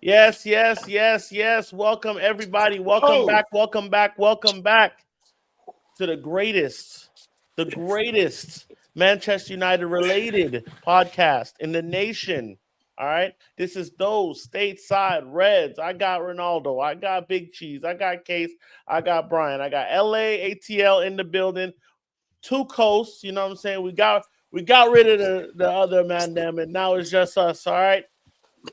Yes, yes, yes, yes. Welcome, everybody. Welcome back. Welcome back. Welcome back to the greatest Manchester United related podcast in the nation. All right. This is those stateside Reds. I got Ronaldo. I got Big Cheese. I got Case. I got Brian. I got LA ATL in the building. Two coasts. You know what I'm saying? We got rid of the other man them, and now it's just us. All right.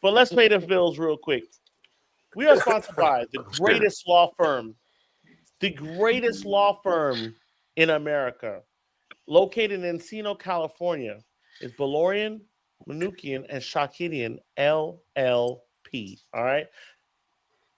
But let's pay the bills real quick. We are sponsored by the greatest law firm in America, located in Encino, California, is Balorian, Manukian, and Shakidian LLP. All right.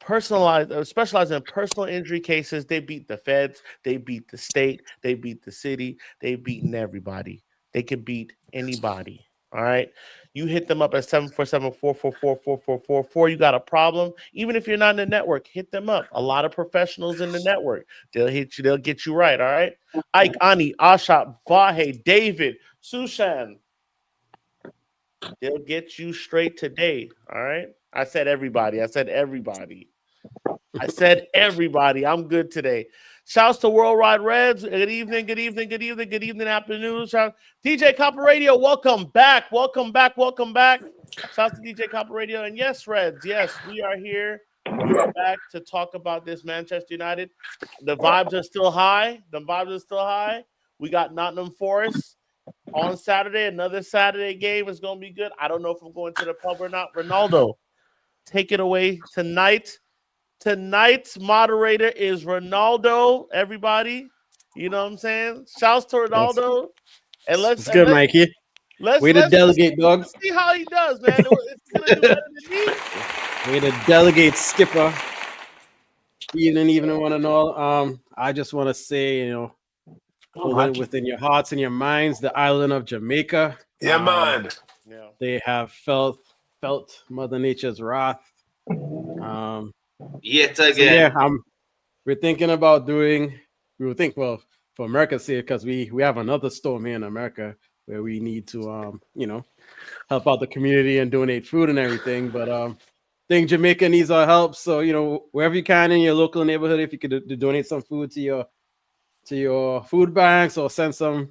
Specialized in personal injury cases. They beat the feds, they beat the state, they beat the city, they've beaten everybody. They can beat anybody. All right. You hit them up at 747-444-4444. You got a problem. Even if you're not in the network, hit them up. A lot of professionals in the network. They'll hit you. They'll get you right. All right. Ike, Ani, Asha, Vahe, David, Sushan. They'll get you straight today. All right. I said everybody. I'm good today. Shouts to Worldwide Reds. Good evening, afternoon. DJ Copper Radio, welcome back. Shouts to DJ Copper Radio. And yes, Reds, yes, we are here. We are back to talk about this Manchester United. The vibes are still high. We got Nottingham Forest on Saturday. Another Saturday game is going to be good. I don't know if I'm going to the pub or not. Ronaldo, take it away tonight. Tonight's moderator is Ronaldo, everybody. You know what I'm saying? Shouts to Ronaldo. And let's good, Mikey. Way to delegate, dog. Let's see how he does, man. It's gonna do better than me. Way to delegate, Skipper. Evening, one and all. I just want to say, hold it within your hearts and your minds, the island of Jamaica. Yeah, man. They have felt Mother Nature's wrath. Yet again. So we're thinking about for America's sake, because we have another storm here in America where we need to help out the community and donate food and everything. But I think Jamaica needs our help. So wherever you can in your local neighborhood, if you could donate some food to your food banks, or send some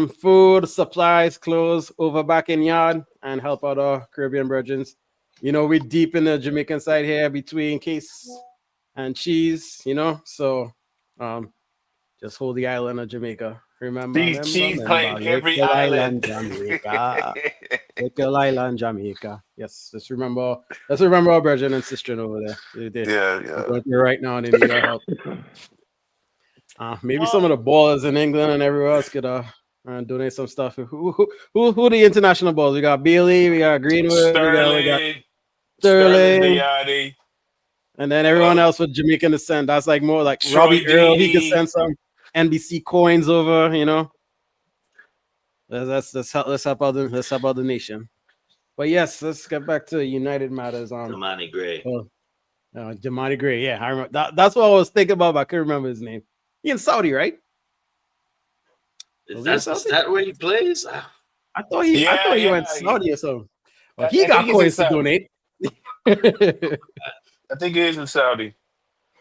food, supplies, clothes over back in yard and help out our Caribbean brethren. We're deep in the Jamaican side here between Case and Cheese, so just hold the island of Jamaica. Remember, Cheese playing every island. Jamaica. Little island, Jamaica. Yes, let's remember our brethren and sister over there. Yeah. Right now, they need our help. Maybe some of the ballers in England and everywhere else could donate some stuff. Who are the international balls? We got Bailey, we got Greenwood, we got Sterling, and then everyone else with Jamaican descent. That's like more like Troy Robbie Earl. He could Deeney. send some NBC coins over. Let's help out the nation. But yes, let's get back to United matters. Damani Gray. Damani Gray. Yeah, I remember. That's what I was thinking about, but I couldn't remember his name. He in Saudi, right? Is that where he plays? I thought he went Saudi or something. Well, he got coins to donate. I think he is in Saudi.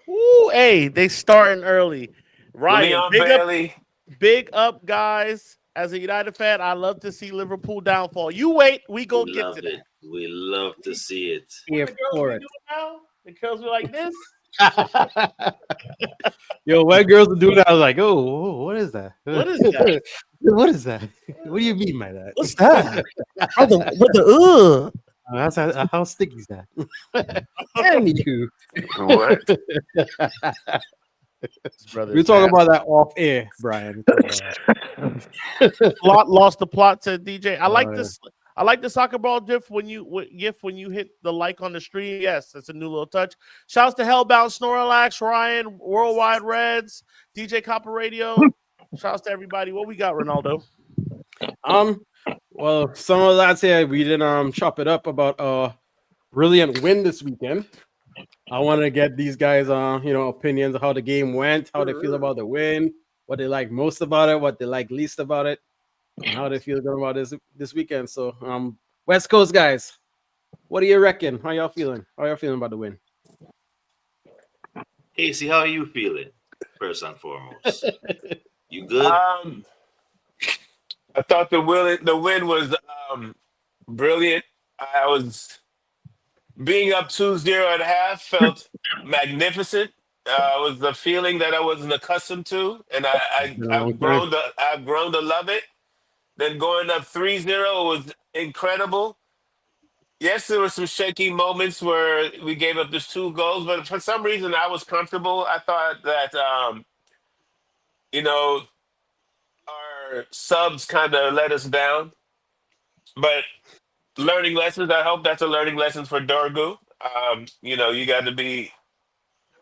Ooh, hey, they starting early. Ryan, big up, guys. As a United fan, I love to see Liverpool downfall. You wait, we go get to that. We love to see it. Here for it. The girls were like this. Yo, white girls would do that. I was like, oh, what is that? What is that? What is that? What do you mean by that? What's that? How sticky is that? Anywho. What? We're talking about that off air, Brian. Lost the plot to DJ. I like this. I like the soccer ball gif when you hit the like on the stream. Yes, that's a new little touch. Shouts to Hellbound, Snorlax, Ryan, Worldwide Reds, DJ Copper Radio. Shouts to everybody. What we got, Ronaldo? Well, some of the lads here, we didn't chop it up about a brilliant win this weekend. I wanted to get these guys opinions of how the game went, how they feel about the win, what they like most about it, what they like least about it, and how they feel about this weekend. So West Coast guys, What do you reckon? How y'all feeling? How y'all feeling about the win? Casey, how are you feeling? First and foremost, you good? I thought the win was brilliant. I was being up 2-0 at half felt magnificent. It was a feeling that I wasn't accustomed to, and It's been a long time. I've grown to love it. Then going up 3-0 was incredible. Yes, there were some shaky moments where we gave up just 2 goals, but for some reason I was comfortable. I thought that you know our subs kind of let us down, but learning lessons. I hope that's a learning lesson for Dorgu. You got to be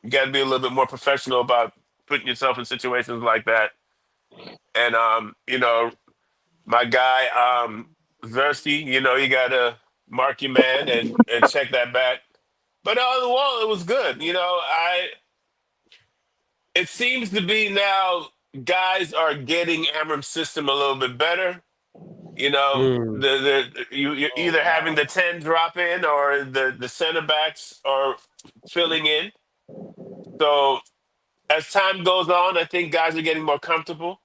a little bit more professional about putting yourself in situations like that. And my guy Xerxes, you got to mark your man and check that back. But on the wall, it was good. It seems to be now guys are getting Amorim's system a little bit better. Mm. You're Oh either having wow. the 10 drop in or the center backs are filling in. So as time goes on, I think guys are getting more comfortable.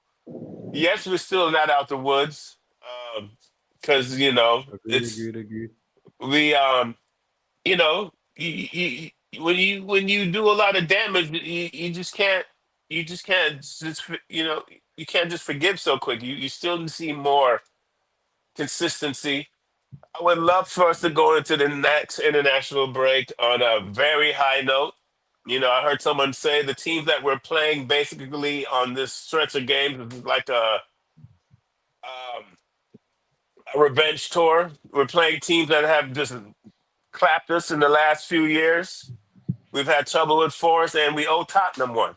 Yes, we're still not out the woods because Agreed. Agreed. we you know when you do a lot of damage, you just can't just you can't just forgive so quick. You still see more consistency. I would love for us to go into the next international break on a very high note. I heard someone say the teams that we're playing basically on this stretch of games is like a revenge tour. We're playing teams that have just clapped us in the last few years. We've had trouble with Forest, and we owe Tottenham one.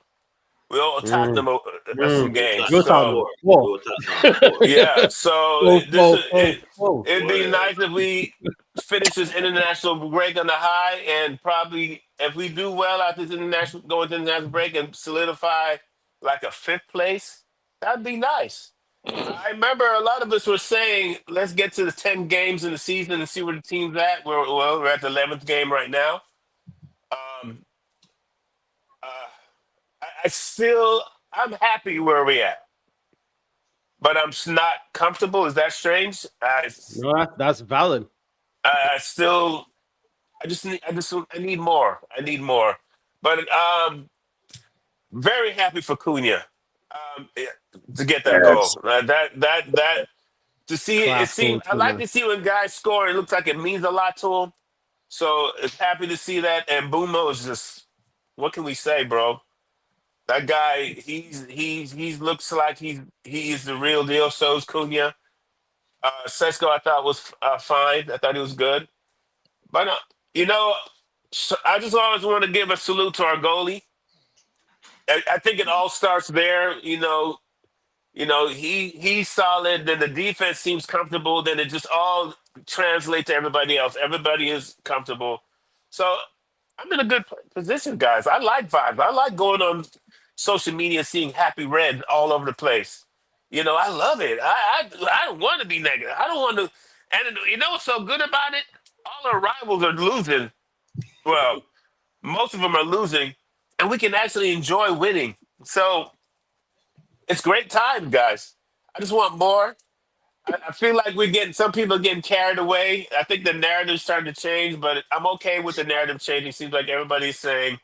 We owe Mm. Tottenham some Mm. Go games. Go Tottenham So Tottenham. 4. Whoa. Go Tottenham 4. yeah, so Whoa, this whoa, whoa, whoa. it'd be Boy, nice if we finish this international break on the high, and probably if we do well after this international go into international break and solidify like a fifth place, that'd be nice. I remember a lot of us were saying, let's get to the 10 games in the season and see where the team's at. We're at the 11th game right now. Um, uh, I'm happy where we at, but not comfortable. Is that strange? No, that's valid. I still, I need more. I need more. But very happy for Cunha yeah, to get that Yes. goal. That to see it. It Class seems goal I too, like man. to see when guys score. It looks like it means a lot to them. So it's happy to see that. And Bumo is just, what can we say, bro? That guy, he's looks like he is the real deal. So is Cunha. Sesko, I thought was fine. I thought he was good. But you know, I just always want to give a salute to our goalie. I think it all starts there. He's solid. Then the defense seems comfortable. Then it just all translates to everybody else. Everybody is comfortable. So I'm in a good position, guys. I like vibes. I like going on social media, seeing happy red all over the place. I love it. I don't want to be negative. I don't want to. And you know what's so good about it? All our rivals are losing. Well, most of them are losing, and we can actually enjoy winning. So it's great time, guys. I just want more. I feel like we're getting some people are getting carried away. I think the narrative's starting to change, but I'm okay with the narrative changing. Seems like everybody's saying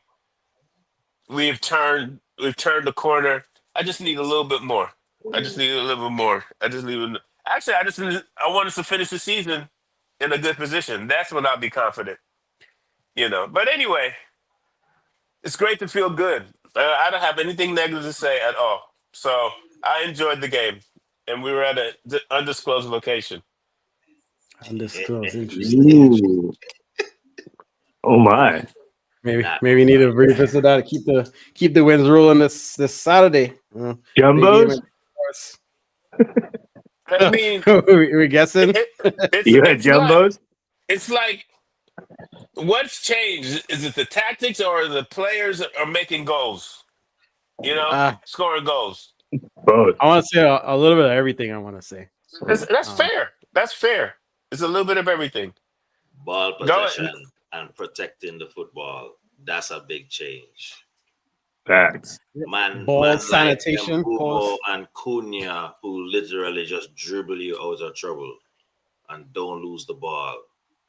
we've turned the corner. I just need a little bit more. I just need a little bit more. Actually, I want us to finish the season in a good position. That's when I'll be confident. But anyway, it's great to feel good. I don't have anything negative to say at all. So I enjoyed the game, and we were at an undisclosed location. Undisclosed. Interesting. Ooh. Oh my. Maybe need to revisit that. Keep the wins rolling this Saturday. Big game Jumbos? against Forest. I mean, We're guessing. it's You had it's like jumbos? it's like what's changed? Is it the tactics or the players are making goals? Uh, Scoring goals. Both. I want to say a little bit of everything. I want to say. That's Um, fair. That's fair. It's a little bit of everything. ball Go ahead. possession and protecting the football. That's a big change. Facts. Man Ball like sanitation, Mbumo pause. and Cunha, who literally just dribble you out of trouble and don't lose the ball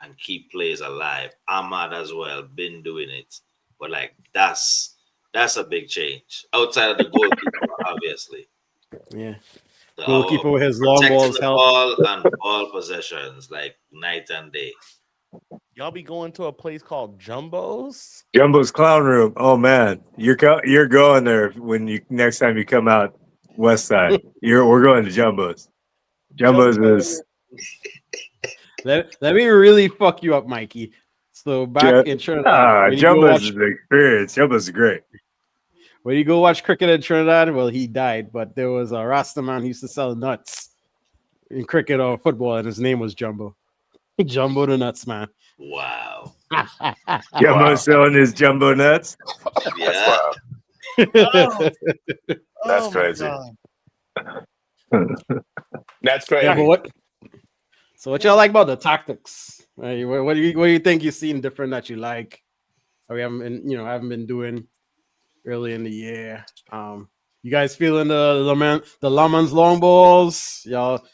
and keep plays alive. Ahmad as well, been doing it. But like that's a big change. Outside of the goalkeeper, obviously. Yeah. The, Goalkeeper with his long protecting balls the help. ball and ball possessions like night and day. Y'all be going to a place called Jumbo's? Jumbo's Clown Room. Oh man, you're going there when you next time you come out West Side. We're going to Jumbo's. Jumbo's is Let me really fuck you up, Mikey. So back in Trinidad, when you go Jumbo's watch is the experience. Jumbo's is great. cricket in Trinidad, well, he died, but there was a Rasta man who used to sell nuts in cricket or football, and his name was Jumbo. Jumbo the Nuts Man. Wow. Jumbo's selling his jumbo nuts. That's Yeah. wild. Oh, That's oh my crazy. God. That's Yeah, crazy. but what y'all like about the tactics? Right? What do you think you've seen different that you like? Or we haven't been doing early in the year. You guys feeling the Laman's long balls? Y'all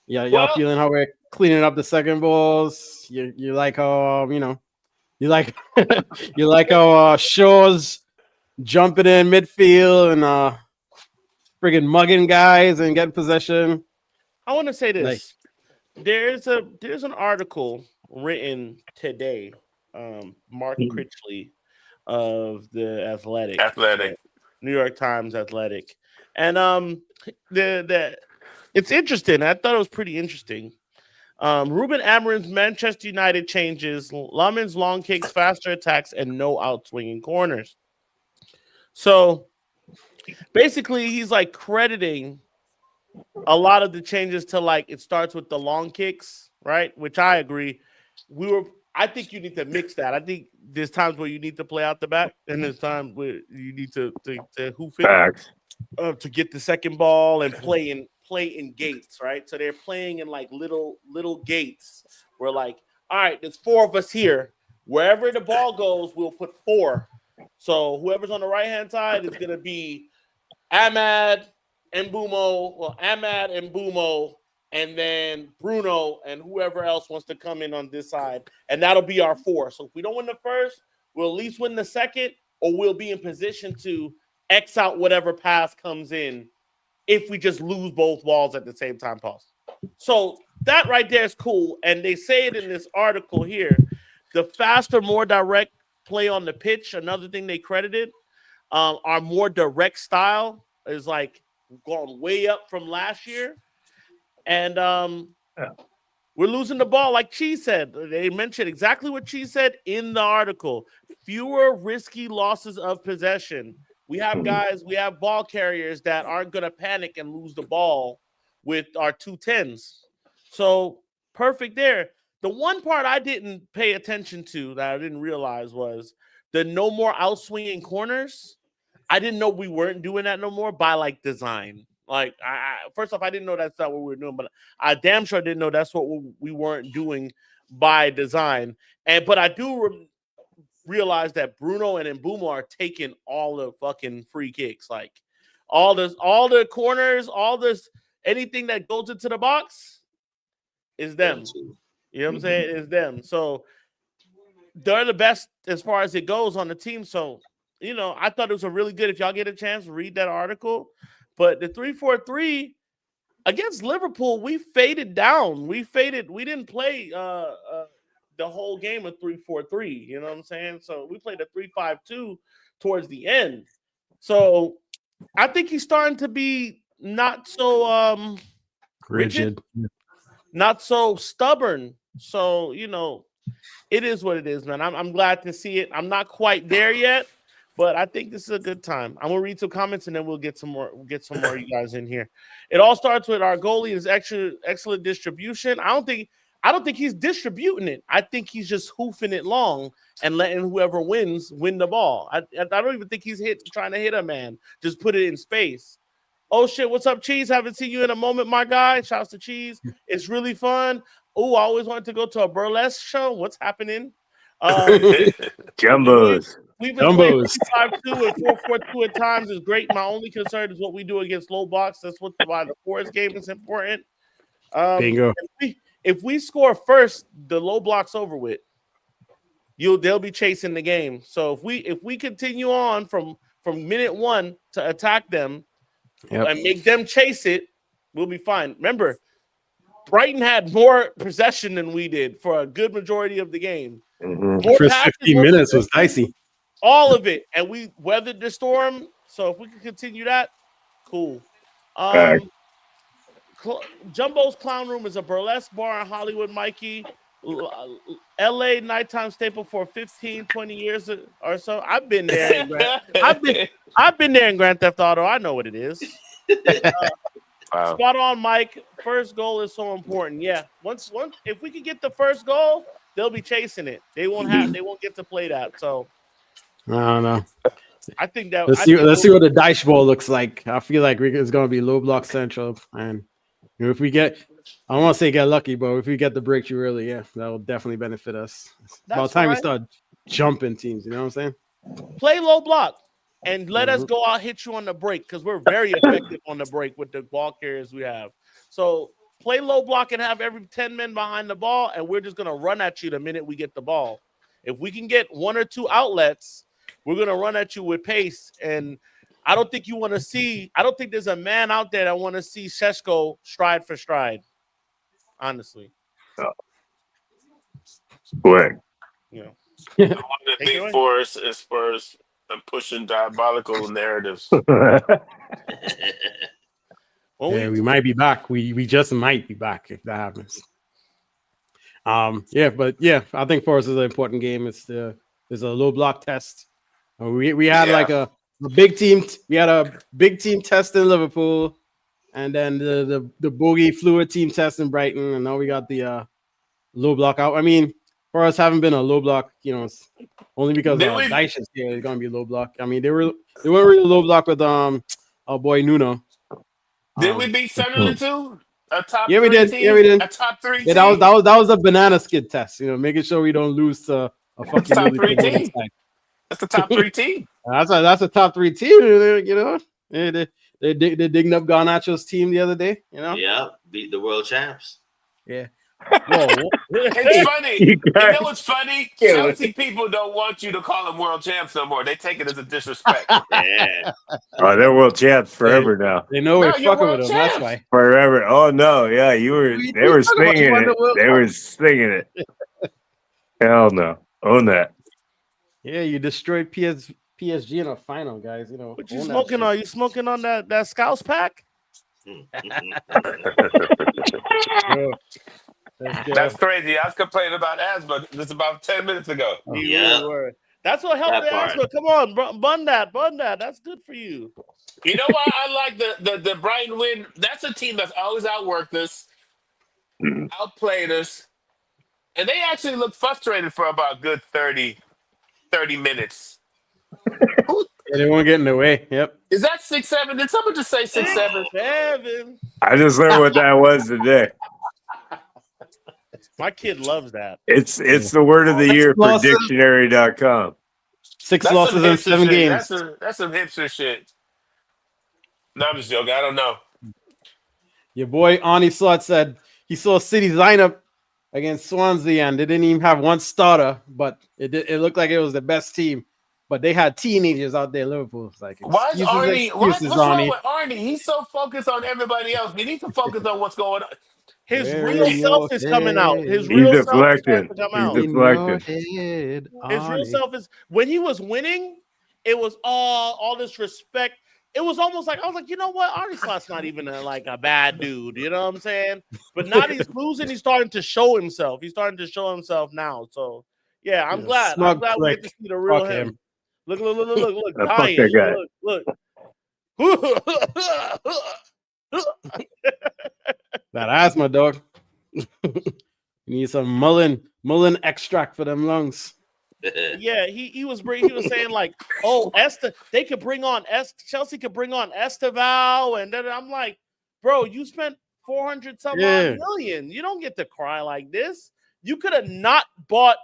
Well, feeling how we're cleaning up the second balls? You like how you like you like how Shaw's jumping in midfield and friggin' mugging guys and getting possession. I want to say Like, this. There's an article written today, Mark Critchley of the athletic. New York Times Athletic, and the it's interesting. I thought it was pretty interesting. Ruben Amorim's Manchester United changes Lamin's long kicks, faster attacks, and no outswinging corners. So basically, he's like crediting a lot of the changes to like it starts with the long kicks, right? Which I agree. I think you need to mix that. I think there's times where you need to play out the back, and there's times where you need to hoof it Facts. to get the second ball and play in gates, right? So they're playing in like little gates. We're like, all right, there's 4 of us here. Wherever the ball goes, we'll put 4. So whoever's on the right hand side is gonna be Ahmad and Bumo, and then Bruno and whoever else wants to come in on this side, and that'll be our 4. So if we don't win the first, we'll at least win the second, or we'll be in position to X out whatever pass comes in if we just lose both balls at the same time possible. So that right there is cool, and they say it in this article here. The faster, more direct play on the pitch, another thing they credited, our more direct style is like gone way up from last year. And we're losing the ball, like Cheese said. They mentioned exactly what Cheese said in the article. Fewer risky losses of possession. We have ball carriers that aren't going to panic and lose the ball with our 2-10s. So perfect there. The one part I didn't pay attention to that I didn't realize was the no more outswinging corners. I didn't know we weren't doing that no more by like design. Like, first off, I didn't know that's not what we were doing, but I damn sure didn't know that's what we weren't doing by design. But I do realize that Bruno and Mbumo are taking all the fucking free kicks, like all the corners, anything that goes into the box is them. You know what I'm saying? It's them. So they're the best as far as it goes on the team. So, I thought it was a really good, if y'all get a chance, read that article. But the 3-4-3 against Liverpool, we faded down. We didn't play the whole game of 3-4-3. You know what I'm saying? So we played a 3-5-2 towards the end. So I think he's starting to be not so rigid, not so stubborn. So, it is what it is, man. I'm glad to see it. I'm not quite there yet, but I think this is a good time. I'm gonna read some comments and then we'll get some more. We'll get some more of you guys in here. It all starts with our goalie is excellent distribution. I don't think he's distributing it. I think he's just hoofing it long and letting whoever wins win the ball. I don't even think he's trying to hit a man. Just put it in space. Oh shit! What's up, Cheese? Haven't seen you in a moment, my guy. Shouts to Cheese. It's really fun. I always wanted to go to a burlesque show. What's happening? Jumbos. We've been playing Jumbos. 5-2 and 4-4-2 at times is great. My only concern is what we do against low blocks. That's why the Forest game is important. Bingo. If we score first, the low block's over with. They'll be chasing the game. So if we continue on from minute 1 to attack them and make them chase it, we'll be fine. Remember, Brighton had more possession than we did for a good majority of the game. Mhm. More First passes, 15 more minutes was possession, dicey. all of it, and we weathered the storm. So if we can continue that, cool. Right. Jumbo's Clown Room is a burlesque bar in Hollywood, Mikey. LA nighttime staple for 15, 20 years or so. I've been there. I've been there in Grand Theft Auto. I know what it is. Wow. Spot on, Mike. First goal is so important. Yeah. Once if we can get the first goal, they'll be chasing it. They won't get to play that. So I don't know. I think that Let's see what the dice ball looks like. I feel like it's going to be low block central, and if we get, I don't want to say get lucky, but if we get the breakthrough early, yeah, that will definitely benefit us. By the time we start jumping teams, you know what I'm saying? Play low block and let us go out hit you on the break because we're very effective on the break with the ball carriers we have. So play low block and have every 10 men behind the ball, and we're just going to run at you the minute we get the ball. If we can get 1 or 2 outlets, we're going to run at you with pace. And I don't think there's a man out there that want to see Šeško stride for stride, honestly. Quick. You know. I want to big force as Spurs and pushing diabolical narratives. We might be back. We just might be back if that happens. I think for us is an important game. It's a low block test. We had like a big team. We had a big team test in Liverpool, and then the bogey fluid team test in Brighton, and now we got the low block out. I mean, for us, haven't been a low block, it's only because Dyche is here. It's gonna be low block. I mean, they weren't really low block with our boy Nuno. Did we beat Sunderland too? A top we 3 did. team? Yeah, we did. A top 3 Yeah, team? that was a banana skid test. Making sure we don't lose to a fucking top really 3 good team. side. That's the top 3 team. That's a top 3 team. They digging up Garnacho's team the other day. Yeah, beat the world champs. Yeah. It's funny. You know what's funny? Chelsea people don't want you to call them world champs no more. They take it as a disrespect. Yeah. Oh, they're world champs forever now. They know we're fucking with them. That's why. Forever. Oh no, yeah, they were singing it. They were singing it. Hell no. Own that. Yeah, you destroyed PSG in a final, guys. What you smoking on? You smoking on that Scouts pack? That's crazy. I was complaining about asthma just about 10 minutes ago. Yeah. That's what helped the asthma. Come on, bun that. That's good for you. You know why I like the Brighton win? That's a team that's always outworked us, outplayed us, and they actually looked frustrated for about a good 30 minutes. They won't get in the way. Yep. Is that 6-7? Did someone just say 6-7? 7. I just learned what that was today. My kid loves that. It's the word of the year for dictionary.com. 6 losses in 7 games. That's some hipster shit. No, I'm just joking. I don't know. Your boy Arnie Slot said he saw City's lineup against Swansea and they didn't even have one starter, but it looked like it was the best team. But they had teenagers out there in Liverpool. It's like, why is Arnie? What's wrong Arnie. with Arnie? He's so focused on everybody else. We need to focus on what's going on. His real self is coming out. His He's real self is deflecting. starting to come He's out. deflecting. His real self is when he was winning. It was all this respect. It was almost like I was like, you know what? Arnie Slot's not even a bad dude. You know what I'm saying? But now he's losing. He's starting to show himself. He's starting to show himself now. So yeah, I'm glad. I'm glad we get to see the real him. Look, Fuck that guy. Look. That asthma, dog. You need some mullein extract for them lungs. Yeah, he was saying like, oh, they could bring on Chelsea could bring on Esteval, and then I'm like, bro, you spent 400 some Yeah. odd million. You don't get to cry like this. You could have not bought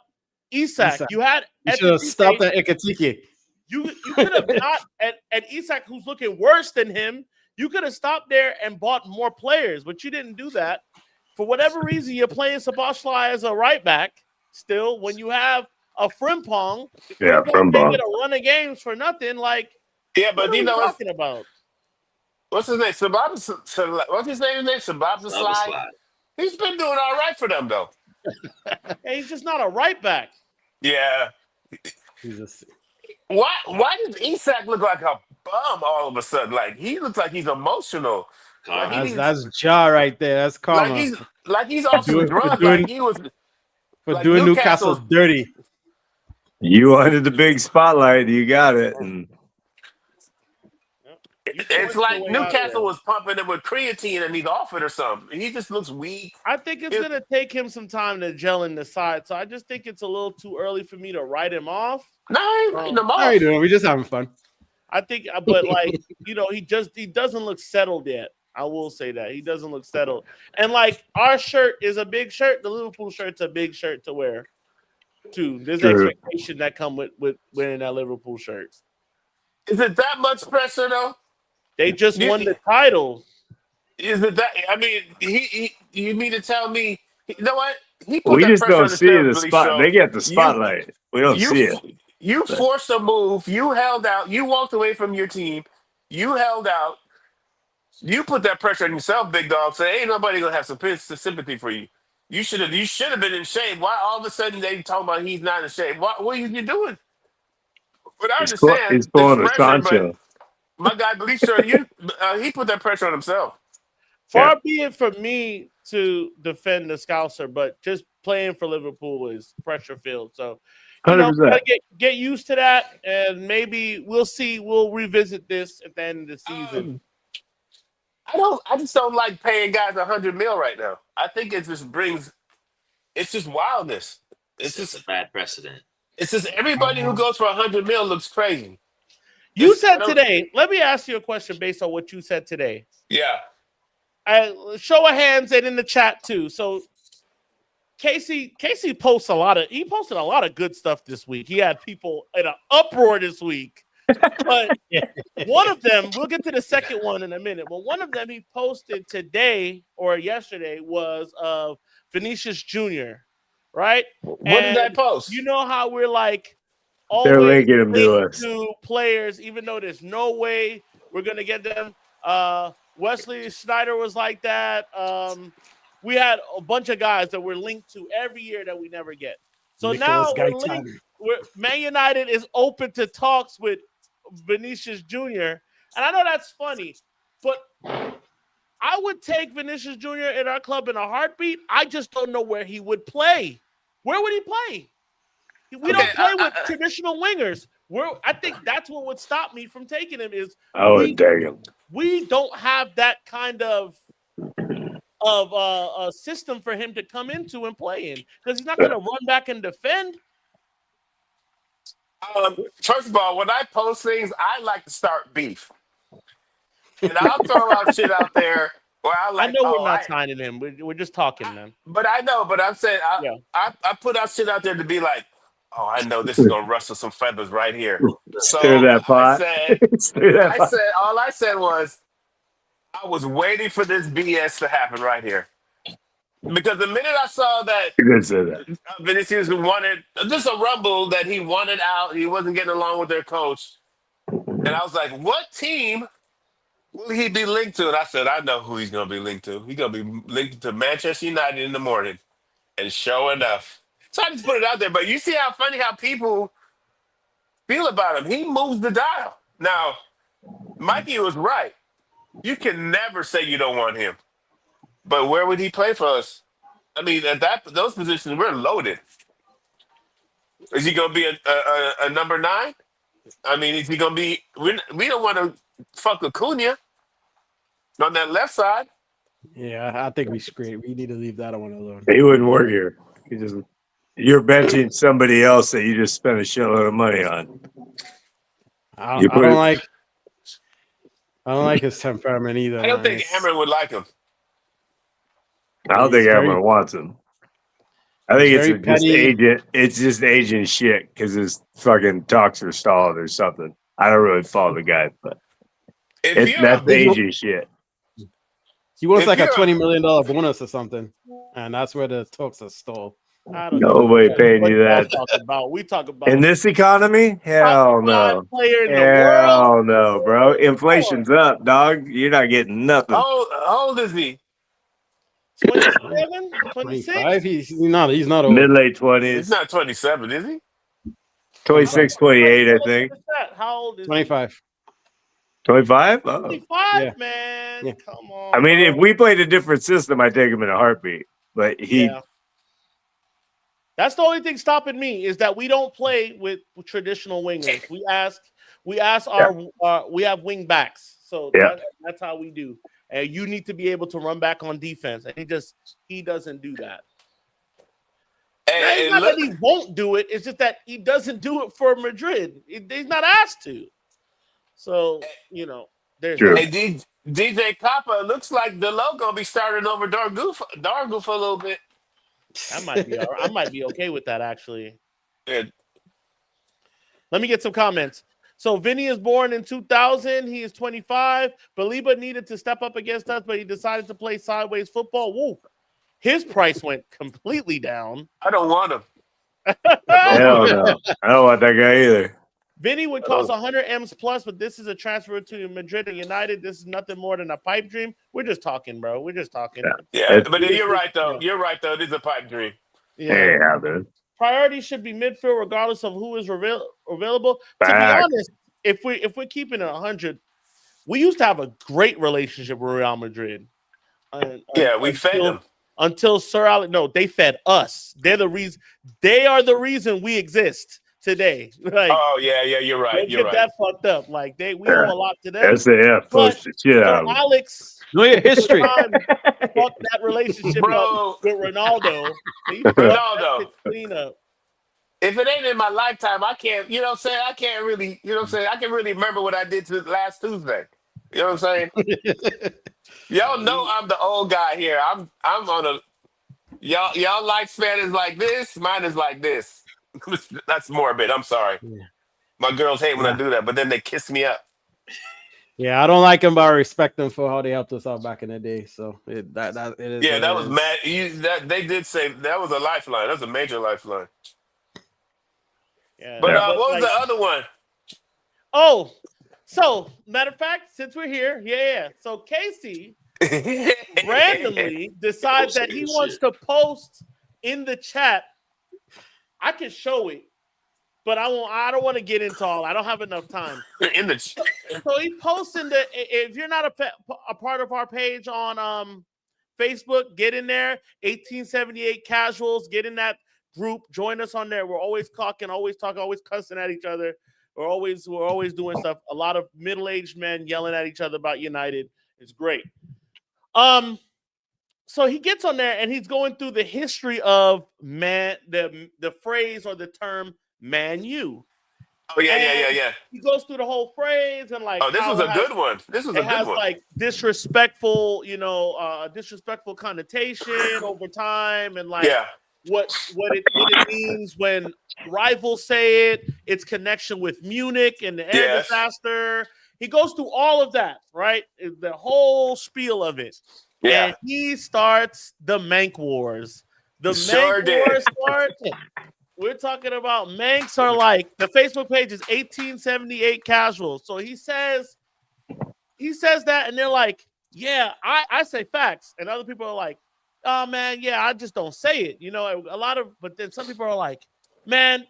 Isak. Isak. You had You should have stopped at Ekatike. You could have not at Isak, who's looking worse than him. You could have stopped there and bought more players, but you didn't do that. For whatever reason, you're playing Szoboszlai as a right back still when you have a Frimpong. Yeah, Frimpong get a run of games for nothing. Like, Yeah, but what are you we know talking about? what's his name? What's his name? Szoboszlai. He's been doing all right for them though. Hey, he's just not a right back. Yeah. Jesus. Why does Isak look like a bum all of a sudden? Like he looks like he's emotional. That's jaw right there. That's karma. Like he's off some drugs. Like he was for like doing Newcastle dirty. You wanted the big spotlight. You got it. And it's like Newcastle was pumping him with creatine and he's off it or something. He just looks weak. I think it's going to take him some time to gel in the side. So I just think it's a little too early for me to write him off. No, I ain't writing him off. How you doing? We're just having fun. I think, but like, you know, he doesn't look settled yet. I will say that. He doesn't look settled. And like, our shirt is a big shirt. The Liverpool shirt's a big shirt to wear too. There's expectation that come with wearing that Liverpool shirt. Is it that much pressure though? They just won the title. Is it that? I mean, you mean to tell me? You know what? We just don't see the spot. They get the spotlight. We don't see it. You forced a move. You held out. You walked away from your team. You held out. You put that pressure on yourself, big dog. Say, ain't nobody gonna have some sympathy for you. You should have been in shape. Why all of a sudden they talking about he's not in shape? What are you doing? But I understand he's pulling a pressure, Sancho. my guy, Bleacher, he put that pressure on himself. Far be it from me to defend the Scouser, but just playing for Liverpool is pressure filled. So, you know, get used to that, and maybe we'll see. We'll revisit this at the end of the season. I just don't like paying guys $100 million right now. I think it's just wildness. It's just a bad precedent. It's just everybody who goes for $100 million looks crazy. You said today. Let me ask you a question based on what you said today. Yeah. Show of hands and in the chat too. So Casey posts he posted a lot of good stuff this week. He had people in an uproar this week. But one of them, we'll get to the second one in a minute. But one of them he posted today or yesterday was of Vinicius Jr. Right? What did I post? You know how we're like they're always linking him to us. to players, even though there's no way we're gonna get them. Wesley Sneijder was like that. We had a bunch of guys that were linked to every year that we never get. So now Man United is open to talks with Vinicius Jr. And I know that's funny, but I would take Vinicius Jr. in our club in a heartbeat. I just don't know where he would play. Where would he play? We don't play with traditional wingers. I think that's what would stop me from taking him is we don't have that kind of a system for him to come into and play in because he's not going to run back and defend. First of all, when I post things, I like to start beef. And I'll throw out shit out there where I know we're not signing him. We're just talking, man. But I'm saying I put out shit out there to be like, oh, I know this is gonna rustle some feathers right here. So that pot. All I said was I was waiting for this BS to happen right here. Because the minute I saw that Vinicius wanted just a rumble that he wanted out, he wasn't getting along with their coach. And I was like, what team will he be linked to? And I said, I know who he's going to be linked to. He's going to be linked to Manchester United in the morning. And sure enough. So I just put it out there. But you see how funny how people feel about him. He moves the dial. Now, Mikey was right. You can never say you don't want him. But where would he play for us? I mean, at those positions, we're loaded. Is he going to be a number 9? I mean, is he going to be – we don't want to fuck Acuna on that left side. Yeah, I think we scraped. We need to leave that one alone. He wouldn't work here. You're benching somebody else that you just spent a shitload of money on. I don't like his temperament either. I don't think Amorim would like him. I don't think He's very- everyone wants him. I He's think it's very just petty. agent. It's just agent shit because his fucking talks are stalled or something. I don't really follow the guy, but If you're that's He wa- agent shit. He wants If like a you're a- $20 million bonus or something, and that's where the talks are stalled. I don't Nobody give a paying what you y'all that talking about. We talk about in this economy. top Hell 5 no. player in the world. Hell no, bro. Inflation's up, dog. You're not getting nothing. how old is he? 27, 26. 25? He's not old. Mid late He's 20s, not 27, is he? 26, 28, I think. How old is he? 25. 25? Oh. 25, Yeah. man. Yeah. Come on. I mean, bro. if we played a different system, I'd take him in a heartbeat. But Yeah. That's the only thing stopping me is that we don't play with traditional wingers. We ask we have wing backs. So Yeah. that's how we do. And you need to be able to run back on defense. And he doesn't do that. Now, it's And not look, that he won't do it. It's just that he doesn't do it for Madrid. He's not asked to. So, there's True. that. hey, DJ Kappa, looks like the logo be starting over Dargu for a little bit. That might be all right. I might be okay with that, actually. Yeah. Let me get some comments. So Vinny is born in 2000. He is 25. Baliba needed to step up against us, but he decided to play sideways football. Woo. His price went completely down. I don't want him. Hell no. I don't want that guy either. Vinny would cost 100 M's plus, but this is a transfer to Madrid and United. This is nothing more than a pipe dream. We're just talking, bro. We're just talking. Yeah, but you're right though. You're right though. It is a pipe dream. Yeah, dude. Priority should be midfield, regardless of who is available. To be Fact. honest, if we're keeping it 100, we used to have a great relationship with Real Madrid. Yeah, we fed them until Sir Alex. No, they fed us. They're the reason. They are the reason we exist today. Like, oh yeah, you're right. Don't You're get right. that fucked up. Like we owe a lot to them. SAF pushed the shit out of him. Alex, Know your history. fuck that relationship Bro. up with Ronaldo. Ronaldo. Clean up. If it ain't in my lifetime, I can't. You know what I'm saying? I can't really. You know what I'm saying? I can really remember what I did to last Tuesday. You know what I'm saying? Y'all know I'm the old guy here. I'm on a. Y'all lifespan is like this. Mine is like this. That's morbid. I'm sorry. Yeah. My girls hate when I do that, but then they kiss me up. Yeah, I don't like him, but I respect them for how they helped us out back in the day. So it is. Yeah, that was mad. They did say that was a lifeline. That's a major lifeline. Yeah, But what was the other one? Oh, so matter of fact, since we're here, yeah. So Casey randomly decides that he wants to post in the chat. I can show it, but I won't. I don't want to get into all. I don't have enough time. In the chat. So he posts in the. If you're not a part of our page on Facebook, get in there. 1878 Casuals, get in that group. Join us on there. We're always talking, always cussing at each other. We're always doing stuff. A lot of middle-aged men yelling at each other about United. It's great. So he gets on there and he's going through the history of the phrase or the term "Man U." Oh yeah. He goes through the whole phrase and like. Oh, this was a good one. This was a good one. Like disrespectful, disrespectful connotation over time, and like what it means when rivals say it. Its connection with Munich and the air disaster. He goes through all of that, right? The whole spiel of it. Yeah. And he starts the Mank Wars. The Mank Wars start. We're talking about Manx are like the Facebook page is 1878 Casuals. So he says that, and they're like, yeah, I say facts. And other people are like, oh man, yeah, I just don't say it. But then some people are like, man,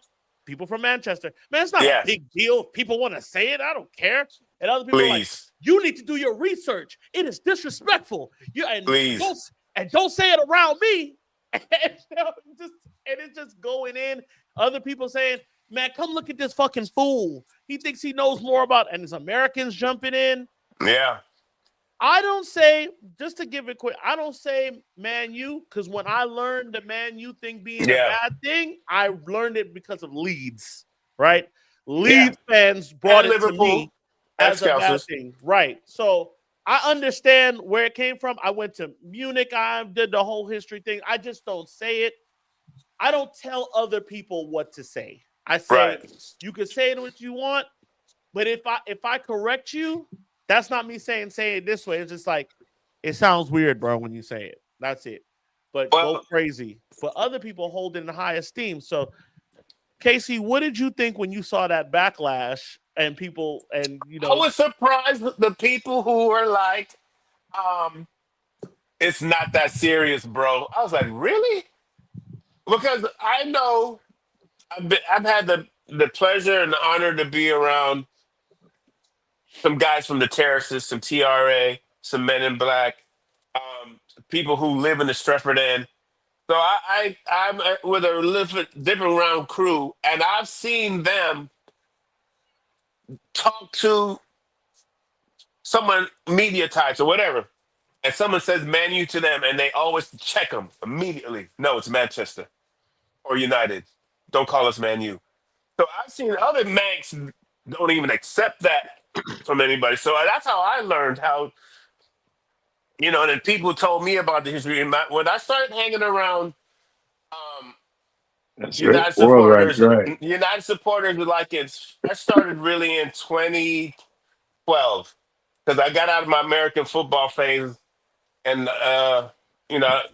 people from Manchester, man, it's not a big deal if people want to say it. I don't care. And other people are like, you need to do your research. It is disrespectful. Don't say it around me. And it's just going in. Other people saying, man, come look at this fucking fool. He thinks he knows more about, and it's Americans jumping in. Yeah. I don't say, just to give it quick, I don't say Man U, because when I learned the Man U thing being a bad thing, I learned it because of Leeds, right? Leeds fans brought it to me as a bad thing. Right. So I understand where it came from. I went to Munich. I did the whole history thing. I just don't say it. I don't tell other people what to say. I say you can say it what you want, but if I correct you, that's not me saying say it this way. It's just like it sounds weird, bro, when you say it. That's it. But go Well, crazy. But other people hold it in high esteem. So, Casey, what did you think when you saw that backlash and people and I was surprised with the people who were like, it's not that serious, bro. I was like, really? Because I know I've had the pleasure and the honor to be around some guys from the Terraces, some TRA, some Men in Black, people who live in the Stratford End. So I'm with a little different round crew, and I've seen them talk to someone, media types or whatever, and someone says Man U to them, and they always check them immediately. No, it's Manchester or United. Don't call us Man U. So I've seen other Mancs don't even accept that from anybody. So that's how I learned how, and people told me about the history. When I started hanging around That's right. United World right, supporters, right. I started really in 2012 because I got out of my American football phase and,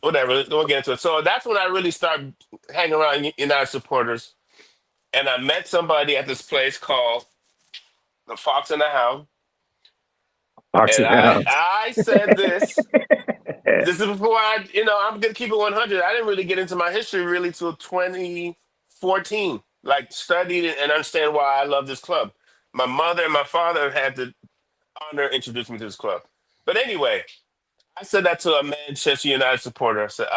whatever, we'll get into it. So that's when I really started hanging around United supporters. And I met somebody at this place called the Fox and the Hound. Boxing And out. I said this. This is before I'm gonna keep it 100. I didn't really get into my history really till 2014. Like studied it and understand why I love this club. My mother and my father had the honor of introducing me to this club. But anyway, I said that to a Manchester United supporter. I said,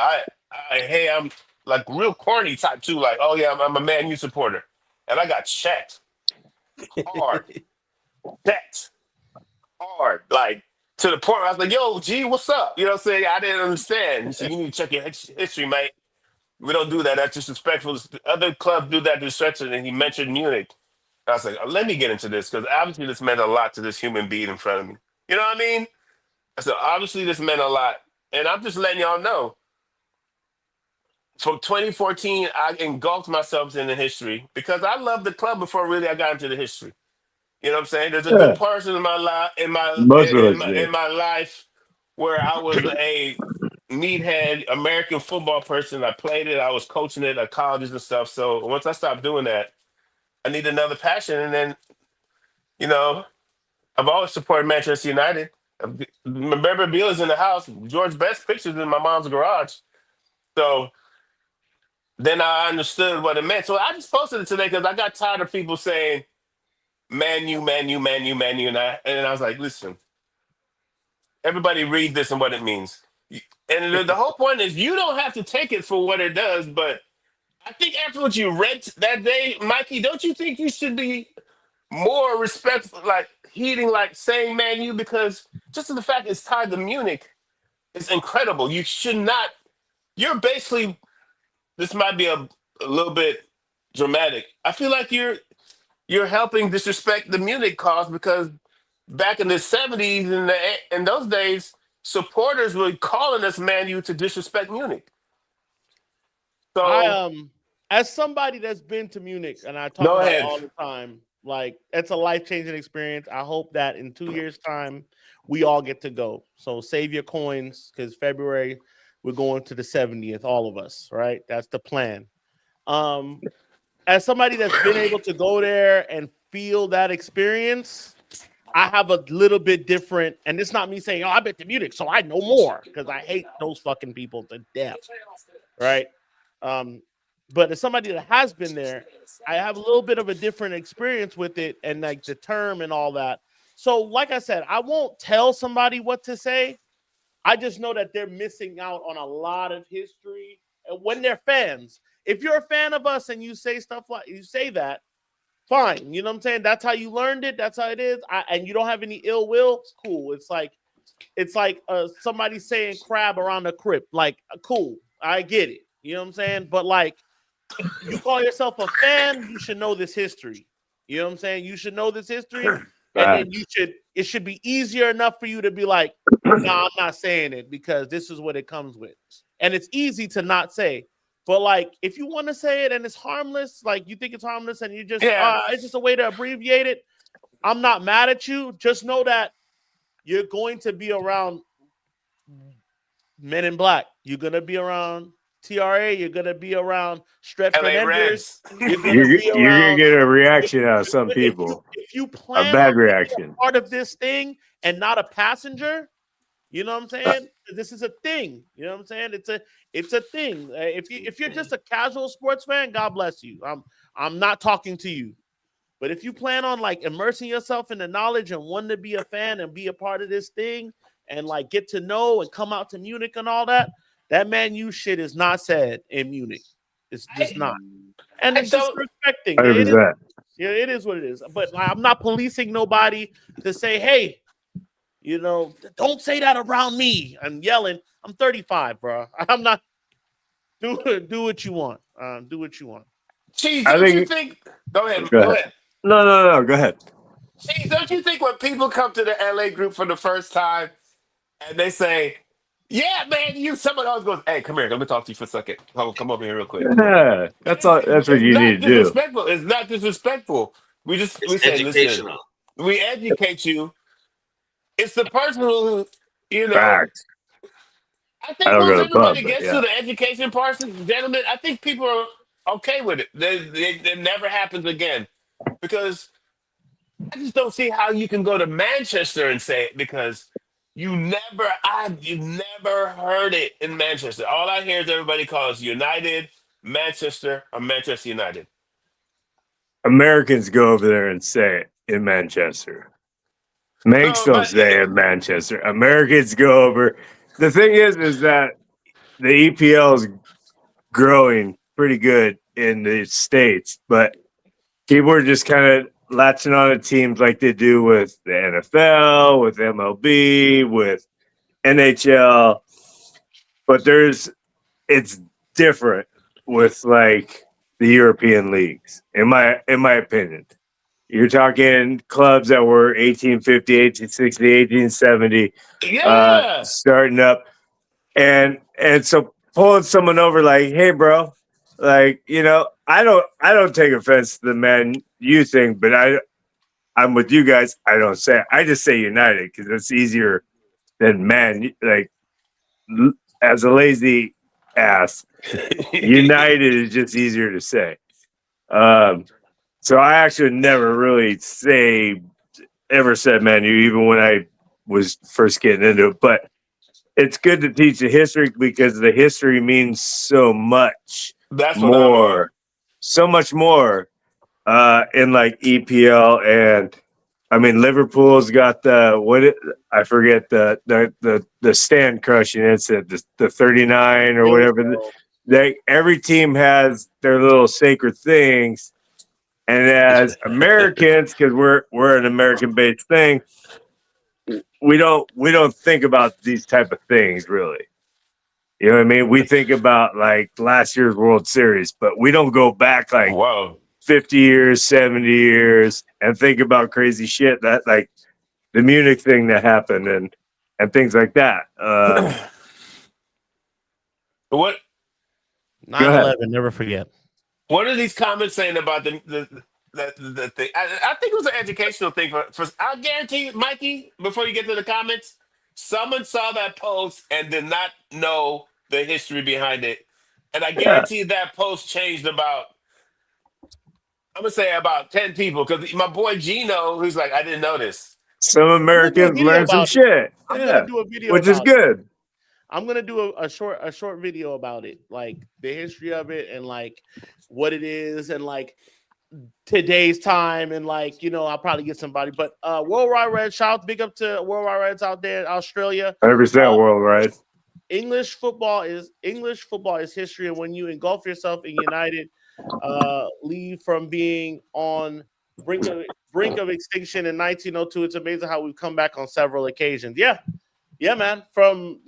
hey, I'm like real corny type too. Like, oh yeah, I'm a Man U supporter, and I got checked hard, checked hard, like to the point where I was like, yo, G, what's up? You know what I'm saying? I didn't understand. He said, you need to check your history, mate. We don't do that. That's disrespectful. Other clubs do that disrespectful. And he mentioned Munich. I was like, let me get into this because obviously this meant a lot to this human being in front of me. You know what I mean? I said, obviously this meant a lot. And I'm just letting y'all know. From 2014, I engulfed myself in the history because I loved the club before really I got into the history. You know what I'm saying? There's a Yeah, good person in my life most of us in did. my life where I was a meathead American football person. I played it, I was coaching it at colleges and stuff. So once I stopped doing that, I need another passion. And then, you know, I've always supported Manchester United. Memorabilia's in the house. George Best pictures in my mom's garage. So then I understood what it meant. So I just posted it today because I got tired of people saying Man U, Man U, Man U, Man U. And I was like, listen, everybody read this and what it means. And the whole point is you don't have to take it for what it does, but I think after what you read that day, Mikey, don't you think you should be more respectful, like heeding, like saying Man U, because just the fact it's tied to Munich is incredible. You should not, you're basically, this might be a little bit dramatic. I feel like you're helping disrespect the Munich cause because back in the 70s and in those days, supporters were calling us Man U to disrespect Munich. So as somebody that's been to Munich and I talk go about it ahead. all the time, like it's a life-changing experience. I hope that in 2 years' time we all get to go. So save your coins because February we're going to the 70th, all of us, right? That's the plan. As somebody that's been able to go there and feel that experience, I have a little bit different, and it's not me saying, oh, I've been to Munich, so I know more, because I hate those fucking people to death, right? But as somebody that has been there, I have a little bit of a different experience with it and like the term and all that. So, like I said, I won't tell somebody what to say. I just know that they're missing out on a lot of history when they're fans. If you're a fan of us and you say stuff like you say that, fine. You know what I'm saying? That's how you learned it. That's how it is. And you don't have any ill will. Cool. It's like somebody saying crab around the crypt. Like, cool. I get it. You know what I'm saying? But like, you call yourself a fan, you should know this history. You know what I'm saying? You should know this history, and then you should it should be easier enough for you to be like, no, I'm not saying it because this is what it comes with. And it's easy to not say. But like, if you want to say it and it's harmless, like you think it's harmless and you just, it's just a way to abbreviate it. I'm not mad at you. Just know that you're going to be around Men in Black. You're going to be around TRA. You're going to be around Stretford LA Enders. Reds. You're going to be You're gonna around. get a reaction out of some people. If you A plan bad on being reaction. a part of this thing and not a passenger, you know what I'm saying? This is a thing. You know what I'm saying? It's a thing. If you're just a casual sports fan, God bless you. I'm not talking to you. But if you plan on like immersing yourself in the knowledge and wanting to be a fan and be a part of this thing and like get to know and come out to Munich and all that, that Man U shit is not said in Munich. It's just not. And it's just respecting. 100%. It is what it is. But I'm not policing nobody to say, hey, you know, don't say that around me. I'm yelling. I'm 35, bro. I'm not. Do what you want. Do what you want. Cheese, don't you think? Go ahead. Go ahead. No. Go ahead. Cheese, don't you think when people come to the LA group for the first time and they say, "Yeah, man," someone else goes, "Hey, come here. Let me talk to you for a second. Come over here real quick." Yeah, that's all. That's what It's you not need to do. disrespectful. It's not disrespectful. We It's say, listen, educational. we educate you. It's the person who, Facts. I I think don't once go to the pub, everybody but gets yeah. to the education part, gentlemen, I think people are okay with it. It never happens again because I just don't see how you can go to Manchester and say it because you've never heard it in Manchester. All I hear is everybody calls United, Manchester, or Manchester United. Americans go over there and say it in Manchester. Mancs No, don't but say it in Manchester. Americans go over. The thing is that the EPL is growing pretty good in the States, but people are just kind of latching on to teams like they do with the NFL, with MLB, with NHL. But it's different with like the European leagues, in my opinion. You're talking clubs that were 1850, 1860, 1870, yeah. starting up. And so pulling someone over like, hey, bro, like, I don't take offense to the Man U thing, but I'm with you guys. I don't say it. I just say United because it's easier than Man. Like, as a lazy ass, United is just easier to say. So I actually never really ever said Man U, even when I was first getting into it. But it's good to teach the history because the history means so much That's what I'm on. more, so much more in like EPL. And I mean, Liverpool's got I forget the stand crushing incident, the 39 or whatever. Every team has their little sacred things. And as Americans, because we're an American-based thing, we don't think about these type of things really. You know what I mean? We think about like last year's World Series, but we don't go back like Whoa. 50 years, 70 years, and think about crazy shit that like the Munich thing that happened and things like that. What 9/11, never forget. What are these comments saying about the thing? I think it was an educational thing for I guarantee you, Mikey, before you get to the comments, someone saw that post and did not know the history behind it. And I guarantee that post changed I'm gonna say about 10 people, because my boy Gino, who's like, I didn't know this. Some Americans learn some shit. I'm gonna do a video which is about good. I'm gonna do a short video about it, like the history of it and like what it is and like today's time and like I'll probably get somebody. But Worldwide Reds, big up to Worldwide Reds out there in Australia. 100% worldwide. English football is history, and when you engulf yourself in United, leave from being on brink of extinction in 1902, it's amazing how we've come back on several occasions. Yeah, man. From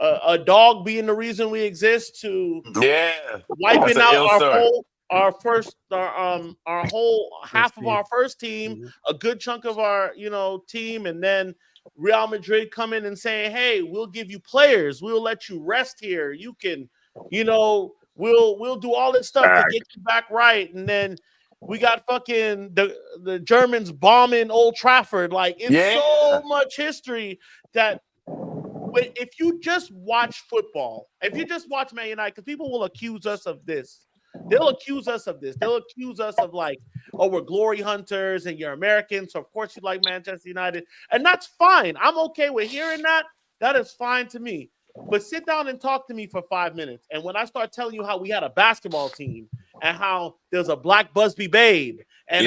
a dog being the reason we exist to Yeah, wiping out our our whole half of our first team, a good chunk of our team, and then Real Madrid come in and say, hey, we'll give you players, we'll let you rest here, you can, we'll do all this stuff to get you back right. And then we got fucking the Germans bombing Old Trafford. Like, it's so much history that if you just watch football, if you just watch Man United, because people will accuse us of this. They'll accuse us of this. They'll accuse us of like, oh, we're glory hunters and you're American, so of course you like Manchester United. And that's fine. I'm okay with hearing that. That is fine to me. But sit down and talk to me for 5 minutes. And when I start telling you how we had a basketball team and how there's a Black Busby Babe and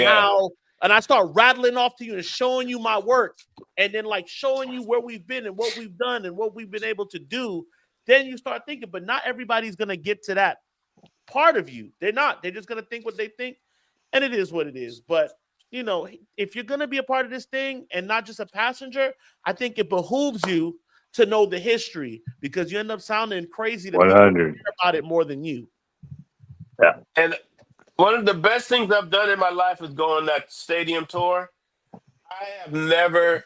and I start rattling off to you and showing you my work and then like showing you where we've been and what we've done and what we've been able to do, then you start thinking, but not everybody's going to get to that part of you. They're not. They're just going to think what they think, and it is what it is. But, if you're going to be a part of this thing and not just a passenger, I think it behooves you to know the history, because you end up sounding crazy to people who care about it more than you. Yeah. And one of the best things I've done in my life is go on that stadium tour. I have never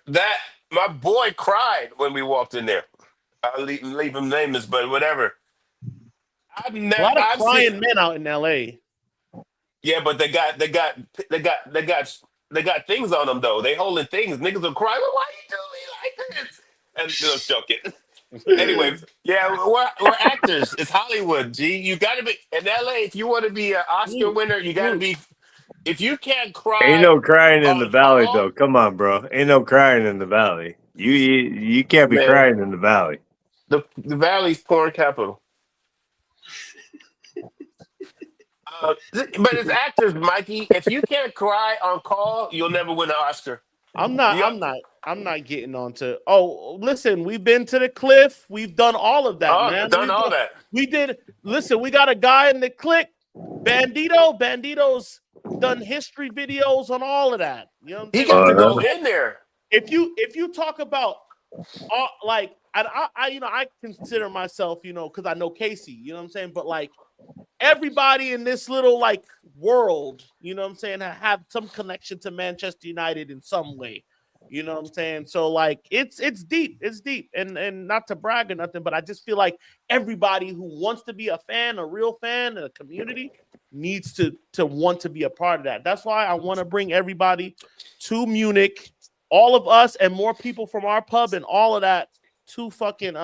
my boy cried when we walked in there. I'll leave him nameless, but whatever. A lot of crying men out in LA. Yeah, but they got things on them though. They holding things. Niggas will cry. Well, why you do me like this? And they'll joking. Anyway, yeah, we're actors. It's Hollywood. G, you got to be in LA. If you want to be an Oscar winner, you got to be. If you can't cry, ain't no crying in the valley though. Come on, bro. Ain't no crying in the valley. You can't be crying in the valley. The valley's porn capital. But as actors, Mikey, if you can't cry on call, you'll never win an Oscar. I'm not getting on to. Oh, listen, we've been to the cliff. We've done all of that, man. Done all that. We did. Listen, we got a guy in the clique, Bandito. Bandito's done history videos on all of that. You know what I'm saying? He got to go in there. If you talk about like I consider myself, because I know Casey, you know what I'm saying, but like everybody in this little like world, you know what I'm saying, have some connection to Manchester United in some way, you know what I'm saying. So like it's deep, and not to brag or nothing, but I just feel like everybody who wants to be a fan, a real fan, a community, needs to want to be a part of that. That's why I want to bring everybody to Munich, all of us and more people from our pub and all of that to fucking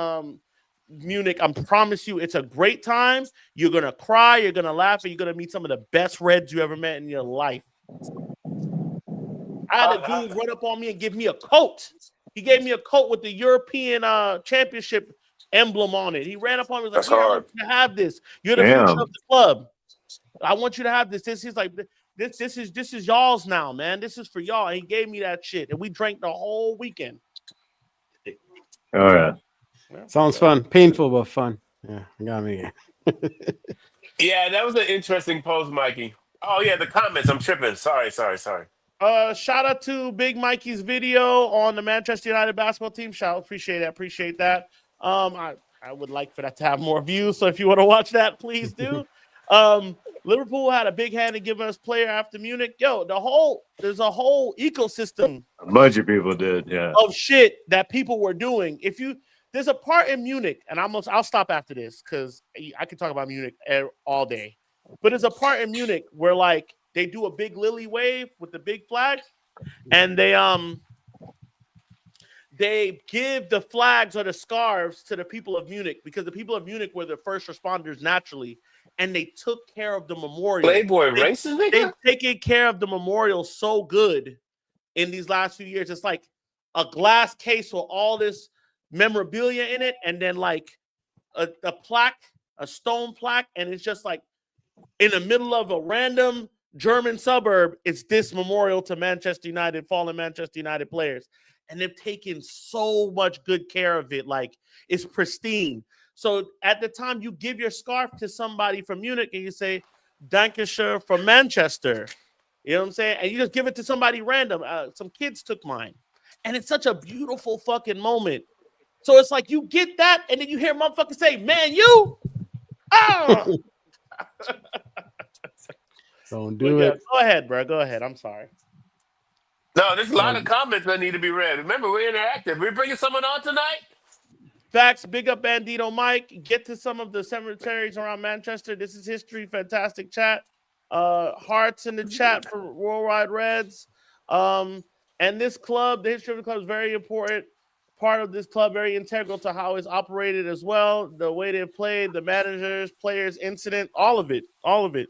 Munich. I promise you, it's a great time. You're gonna cry, you're gonna laugh, and you're gonna meet some of the best Reds you ever met in your life. I had a dude run up on me and give me a coat. He gave me a coat with the European Championship emblem on it. He ran up on me and was like, I want you to have this. You're the future of the club. I want you to have this. He's like, this is y'all's now, man. This is for y'all. And he gave me that shit, and we drank the whole weekend. Oh yeah. Sounds fun. Painful, but fun. Yeah, got me. Yeah, that was an interesting post, Mikey. Oh yeah, the comments. I'm tripping. Sorry. Shout out to Big Mikey's video on the Manchester United basketball team. Appreciate that. I would like for that to have more views. So if you want to watch that, please do. Liverpool had a big hand in giving us player after Munich. Yo, there's a whole ecosystem. A bunch of people did, yeah. Of shit that people were doing. There's a part in Munich, and I'll stop after this because I can talk about Munich all day. But there's a part in Munich where like they do a big lily wave with the big flag, and they give the flags or the scarves to the people of Munich because the people of Munich were the first responders naturally, and they took care of the memorial. Playboy racist nigga? They've taken care of the memorial so good in these last few years. It's like a glass case with all this memorabilia in it, and then like a plaque, a stone plaque, and it's just like in the middle of a random German suburb, it's this memorial to Manchester United, fallen Manchester United players. And they've taken so much good care of it. Like, it's pristine. So at the time you give your scarf to somebody from Munich and you say, Dankeschön from Manchester, you know what I'm saying? And you just give it to somebody random. Some kids took mine. And it's such a beautiful fucking moment. So it's like you get that, and then you hear motherfuckers say, man, you? Oh! Don't But do yeah, it. go ahead, bro. Go ahead. I'm sorry. No, there's a lot of comments that need to be read. Remember, we're interactive. We're bringing someone on tonight. Facts, big up Bandito Mike. Get to some of the cemeteries around Manchester. This is history. Fantastic chat. Hearts in the chat for Worldwide Reds. And this club, the history of the club is very important. Part of this club, very integral to how it's operated as well. The way they've played, the managers, players, incident, all of it. All of it.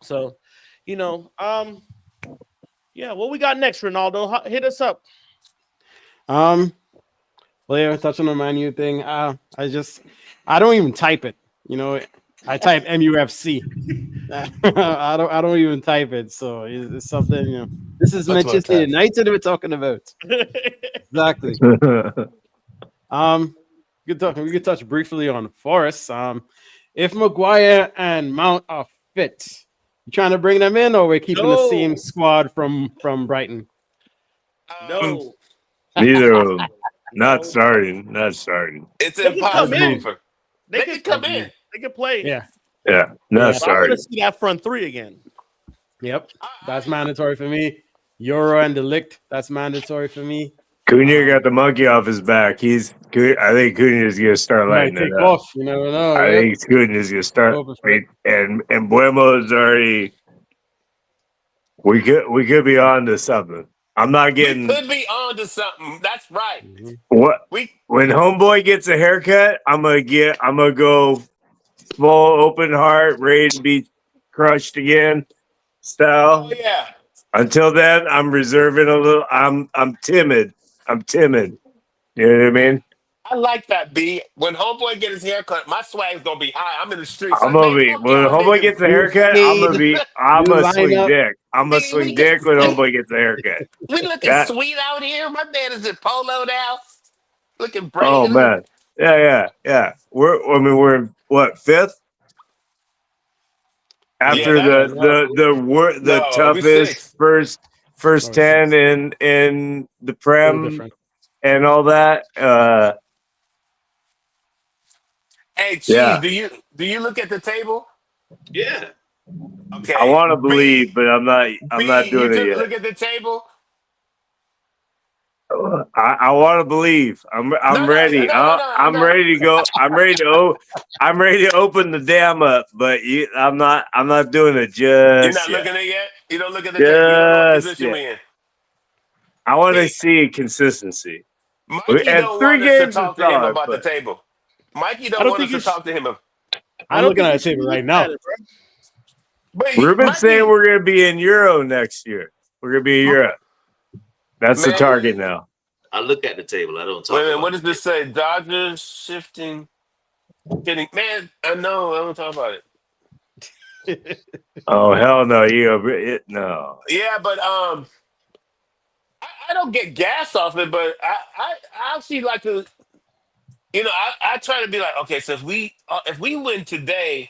So, yeah, what we got next, Ronaldo? Hit us up. Well, yeah, touching on the Man U thing. I don't even type it. I type MUFC. I don't even type it. So it's something. This is Much more Manchester time. United we're talking about. Exactly. We could touch briefly on Forest. If Maguire and Mount are fit, you trying to bring them in, or we're keeping the same squad from Brighton? No. Neither of them. Not starting. Not starting. It's They can come impossible in. for. They can can come in. They can play. Yeah. Yeah. Not Yeah. I want starting. to see that front three again. Yep. That's mandatory for me. Euro and Delict, that's mandatory for me. Cunha got the monkey off his back. I think Cunha's gonna start Might lighting it take up. off. You never know. I Yeah. think Cunha's gonna start. Hoping for it. And Buemo's already. We could be on to something. I'm not getting We could be on to something. That's right. what We when homeboy gets a haircut. I'm gonna go full open heart, ready to be crushed again, style. Oh yeah. Until then, I'm reserving a little. I'm timid. I'm timid. You know what I mean? I like that, B. When homeboy get his haircut, my swag's gonna be high. I'm in the streets. I'm Like, gonna man, be fuck when y'all homeboy niggas. gets a haircut. I'm New gonna swing lineup. dick. I'm gonna Nigga, swing we get- dick when homeboy gets a haircut. We looking That- sweet out here. My man is in polo now. Looking Oh braided. man, yeah. We're in what, fifth? After Yeah, the No, we toughest sixth. first 10 in the A little Prem different. and all that. Hey, Cheese, Yeah. do you look at the table? Yeah. Okay. I want to B, believe, but I'm not B, doing you it took a yet. look at the table. I want to believe. I'm ready. I'm ready to go. I'm ready to open the dam up, but I'm not doing it You're just not yet. looking at it yet? You don't look at the table. You don't know what Just position yet. we in. I want to B, see consistency. Mikey And don't 3 want us to games talk is to him solid, about the but table. Mikey I don't don't want think us you to talk to him. I'm looking at the table right now. But Ruben's saying Mikey, we're going to be in Euro next year. We're going to be in Europe. That's the Man. target now. I look at the table. I don't talk wait a minute, about what does this say? Dodgers shifting. Kidding. Man, I know. I don't talk about it. Oh hell no! No. Yeah, but I don't get gas off it, but I actually like to, I try to be like, okay, so if we win today,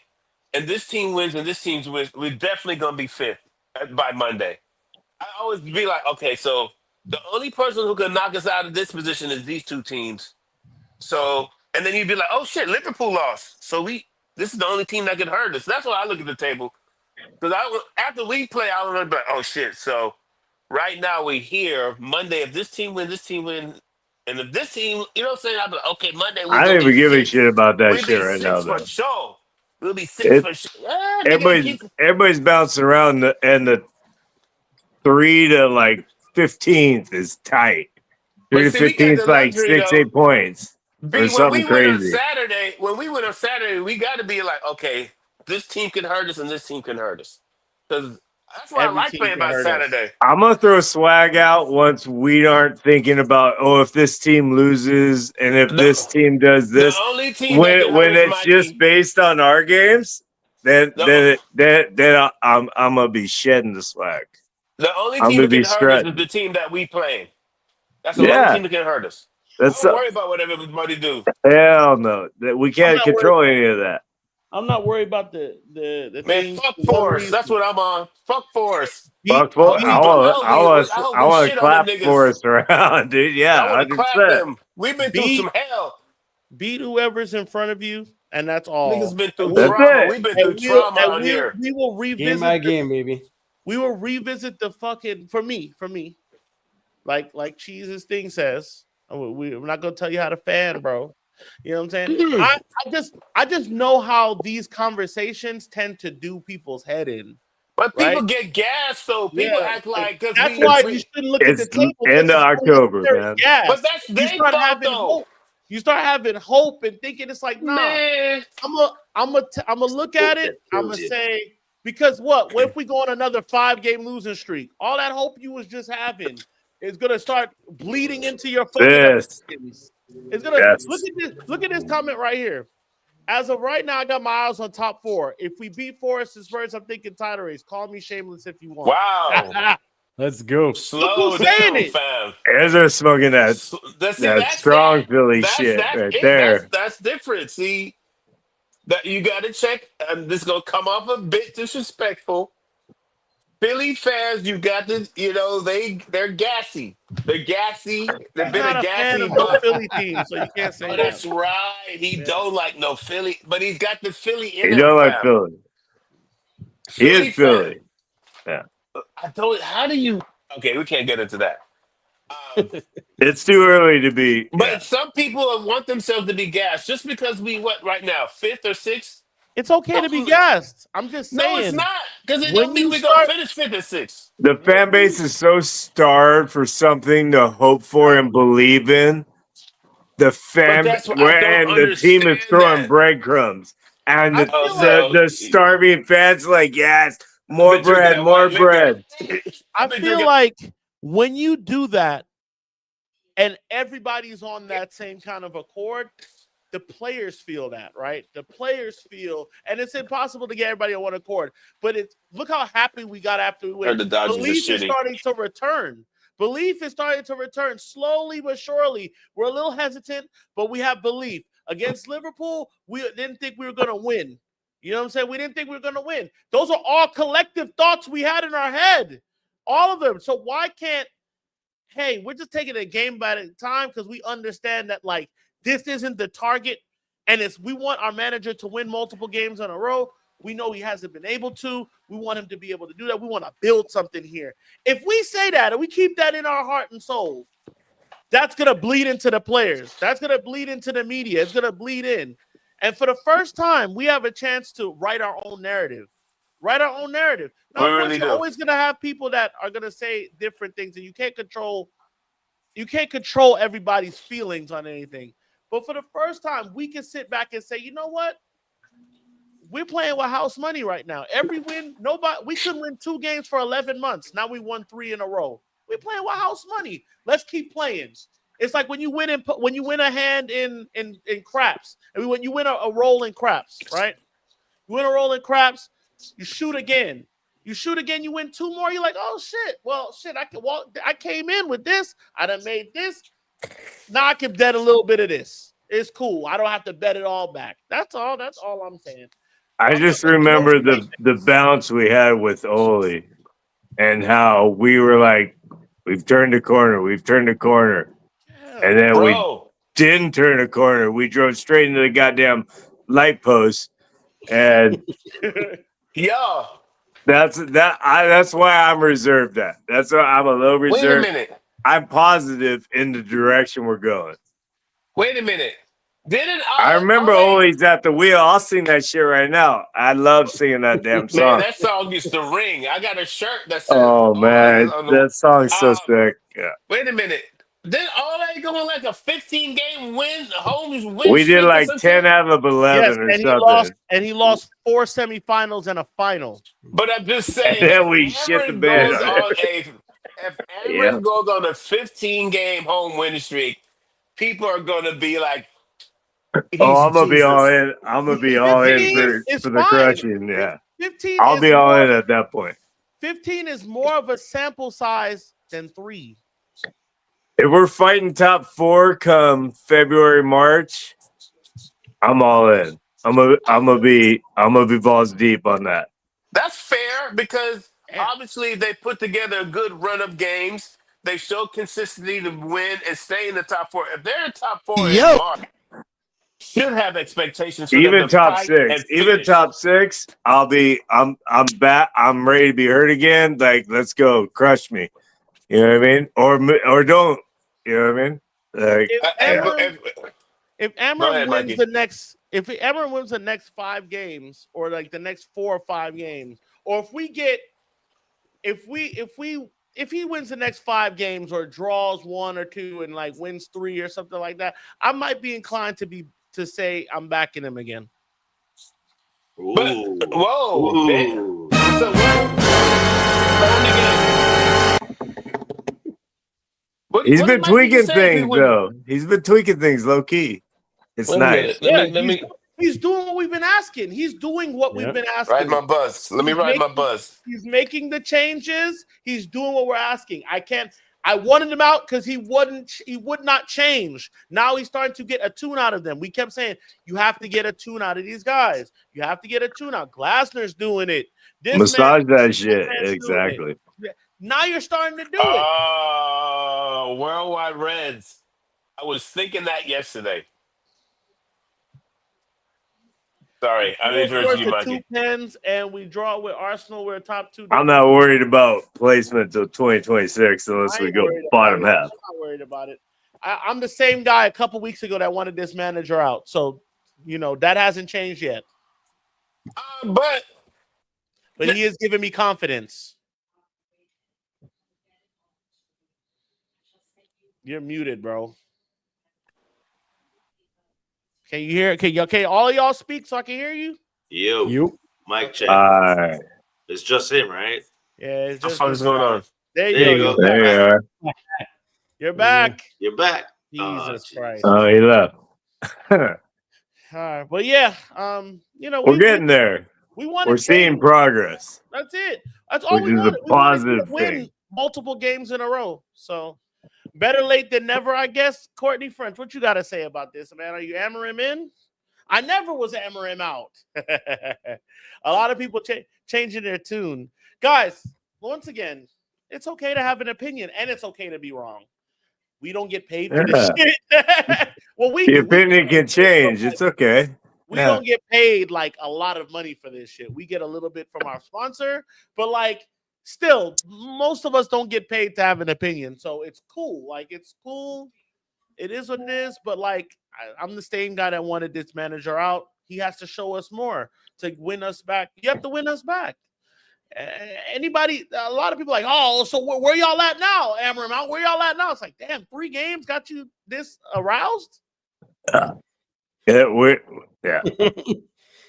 and this team wins and this team wins, we're definitely gonna be fifth by Monday. I always be like, okay, so the only person who can knock us out of this position is these two teams. So, and then you'd be like, oh shit, Liverpool lost. So this is the only team that could hurt us. That's why I look at the table. Because after we play, I was like, oh shit. So right now we're here. Monday, if this team wins, and if this team, you know what I'm saying? I'll be like, okay, Monday we're I gonna don't be even give a six. shit about that We'll shit be right now, six for though. sure. We'll be six for sure. Everybody's bouncing around, and the 3 to like 15th is tight. 3 to But see, we got 15th the is like luxury 6, though. 8 points or When something we win on crazy. Saturday, we got to be like, okay, this team can hurt us and this team can hurt us. Because that's what I Every like team playing can about hurt us. Saturday. I'm gonna throw swag out once we aren't thinking about if this team loses and if this team does The this. only team that can hurt When us, it's just Mikey, based on our games, then the, I'm gonna be shedding the swag. the only I'm team gonna that be can hurt us is strutting. the team that we playing. That's the only Yeah, team that can hurt us. that's I don't worry about what everybody do. hell no. We can't not worried. control any of that. I'm not worried about the Man, thing. fuck for one Force. That's reason. what I'm on. Fuck Force. Fuck I for hope I hope we want to shit on them clap for niggas. us around, dude. I Yeah, want to clap 100%. them. We've been through some hell. Beat whoever's in front of you and that's Niggas all. been through That's trauma. it. We've been through trauma out here. We will Game by revisit game, baby. we will revisit the fucking for me, like Cheese's thing says. We're not gonna tell you how to fan, bro. You know what I'm saying? I just know how these conversations tend to do people's head in. But Right? people get gas, though. People Yeah, act like because that's why you shouldn't look at the It's table. end of October, man. Yeah, But that's you their start fault, having though. hope. You start having hope and thinking it's like, nah. Man, I'm gonna look at it. I'm gonna say because what if we go on another 5-game losing streak? All that hope you was just having is gonna start bleeding into your fucking This. Americans. It's gonna Yes. look at this comment right here. As of right now, I got my eyes on top 4. If we beat Forest and Spurs, I'm thinking title race. Call me shameless if you want. wow. Let's go. Slow who's saying down, it. fam. Ezra smoking that strong Philly shit right there. That's different. See, that you got to check. And this is gonna come off a bit disrespectful. Philly fans, you got to, they're gassy. They're gassy. They've I'm been not a a fan gassy of no bunch. Philly team, so you can't say Oh, that. that's right. He don't like no Philly, but he's got the Philly in He him, don't like fam. Philly. He Philly is Philly. fan. Yeah. I don't. How do you? Okay, we can't get into that. It's too early to be. But Yeah. some people want themselves to be gassed just because we what right now 5th or 6th. It's okay to be gassed. I'm just saying. No, it's not because it when don't mean you we're start- gonna finish 5th or 6th. The fan base is so starved for something to hope for and believe in. The fan that's what I don't and the team is understand throwing that. breadcrumbs, and I the, feel the, the starving fans like, yes, more I've been drinking bread, that more white liquor. bread. I feel like when you do that and everybody's on that same kind of accord, the players feel that, right? The players feel, and it's impossible to get everybody on one accord, but look how happy we got after we win. The Dodgers Belief are is shitty. starting to return. Belief is starting to return slowly but surely. We're a little hesitant, but we have belief. Against Liverpool, we didn't think we were going to win. You know what I'm saying? We didn't think we were going to win. Those are all collective thoughts we had in our head. All of them. So why can't, hey, we're just taking a game by a time because we understand that, like, this isn't the target, and we want our manager to win multiple games in a row. We know he hasn't been able to. We want him to be able to do that. We want to build something here. If we say that and we keep that in our heart and soul, that's going to bleed into the players. That's going to bleed into the media. It's going to bleed in. And for the first time, we have a chance to write our own narrative. Write our own narrative. Now, of course, you're always going to have people that are going to say different things, and you can't control everybody's feelings on anything. But for the first time, we can sit back and say, you know what? We're playing with house money right now. Every win, we couldn't win 2 games for 11 months. Now we won 3 in a row. We're playing with house money. Let's keep playing. It's like when you win a hand in craps. I mean, when you win a roll in craps, right? You win a roll in craps, you shoot again. You shoot again, you win 2 more. You're like, oh shit. Well, shit, I came in with this. I done made this. Now I can bet a little bit of this. It's cool. I don't have to bet it all back. That's all I'm saying. I just remember the bounce we had with Oli and how we were like, we've turned a corner. Yeah. And then we didn't turn a corner. We drove straight into the goddamn light post. And yeah. That's why I'm reserved that. That's why I'm a little reserved. Wait a minute. I'm positive in the direction we're going. Wait a minute. I remember Oli's at the wheel. I'll sing that shit right now. I love singing that damn song. Man, that song used to ring. I got a shirt that says, oh man, that song's so sick. Yeah. Wait a minute. Did Ole go on like a 15-game home win? We did like 10 out of 11 or something. He lost 4 semifinals and a final. But I'm just saying, and then we shit the bed. If Aaron goes on a 15-game home winning streak, people are going to be like, I'm gonna be all in. I'm gonna be all in for the crushing. Yeah, 15. I'll be all in at that point. 15 is more of a sample size than 3. If we're fighting top 4 come February, March, I'm all in. I'm gonna be balls deep on that. That's fair because obviously they put together a good run of games. They showed consistency to win and stay in the top 4. If they're in top 4 in March, should have expectations for them Even to top fight six, and even finish. top six, I'm back. I'm ready to be hurt again. Like, let's go, crush me. You know what I mean? Or don't. You know what I mean? Like, If Go Amorim ahead, wins Mikey. the next, if Amorim wins the next 5 games, or like the next 4 or 5 games, or if he wins the next 5 games or draws 1 or 2 and like wins 3 or something like that, I might be inclined to say I'm backing him again. But Ooh. whoa, damn. Ooh. So what he's did been Mikey just tweaking say? If he things win, though. He's been tweaking things low key. It's let me get nice. it. Let Yeah, me he's doing what we've been asking. He's doing what we've been ride asking. my buzz. Let me ride my buzz. He's making the changes. He's doing what we're asking. I wanted him out because he would not change. Now he's starting to get a tune out of them. We kept saying, you have to get a tune out of these guys. You have to get a tune out. Glasner's doing it. Massage that shit. Exactly. Now you're starting to do it. Oh, Worldwide Reds. I was thinking that yesterday. Sorry, I interrupted you, The Mikey. 2 pens, and we draw with Arsenal. We're top 2. I'm not worried about placement until 2026 unless I we ain't go worried bottom about it. half. I'm not worried about it. I'm the same guy a couple weeks ago that wanted this manager out. So, that hasn't changed yet. But He is giving me confidence. You're muted, bro. Can you hear? Okay, all of y'all speak so I can hear you? You. Mic check. All right. It's just him, right? Yeah, it's what the just fuck is going on? There There you you go. go. There you are. You're back. You're back. Jesus Christ. Oh, he left. All right. But yeah, We're getting there. We want We're seeing progress. That's it. That's all Which we is wanted. a We wanted you to positive win thing. multiple games in a row. So better late than never, I guess. Courtney French, what you got to say about this, man? Are you Amorim in? I never was Amorim out. A lot of people changing their tune. Guys, once again, it's okay to have an opinion, and it's okay to be wrong. We don't get paid for this shit. Well, The opinion can change. It's okay. We don't get paid like a lot of money for this shit. We get a little bit from our sponsor, but like still, most of us don't get paid to have an opinion. So it's cool. Like it's cool. It is what it is. But like I'm the same guy that wanted this manager out. He has to show us more to win us back. You have to win us back. A lot of people are like, oh, so where y'all at now? Amorim out. Where y'all at now? It's like, damn, 3 games got you this aroused? Yeah.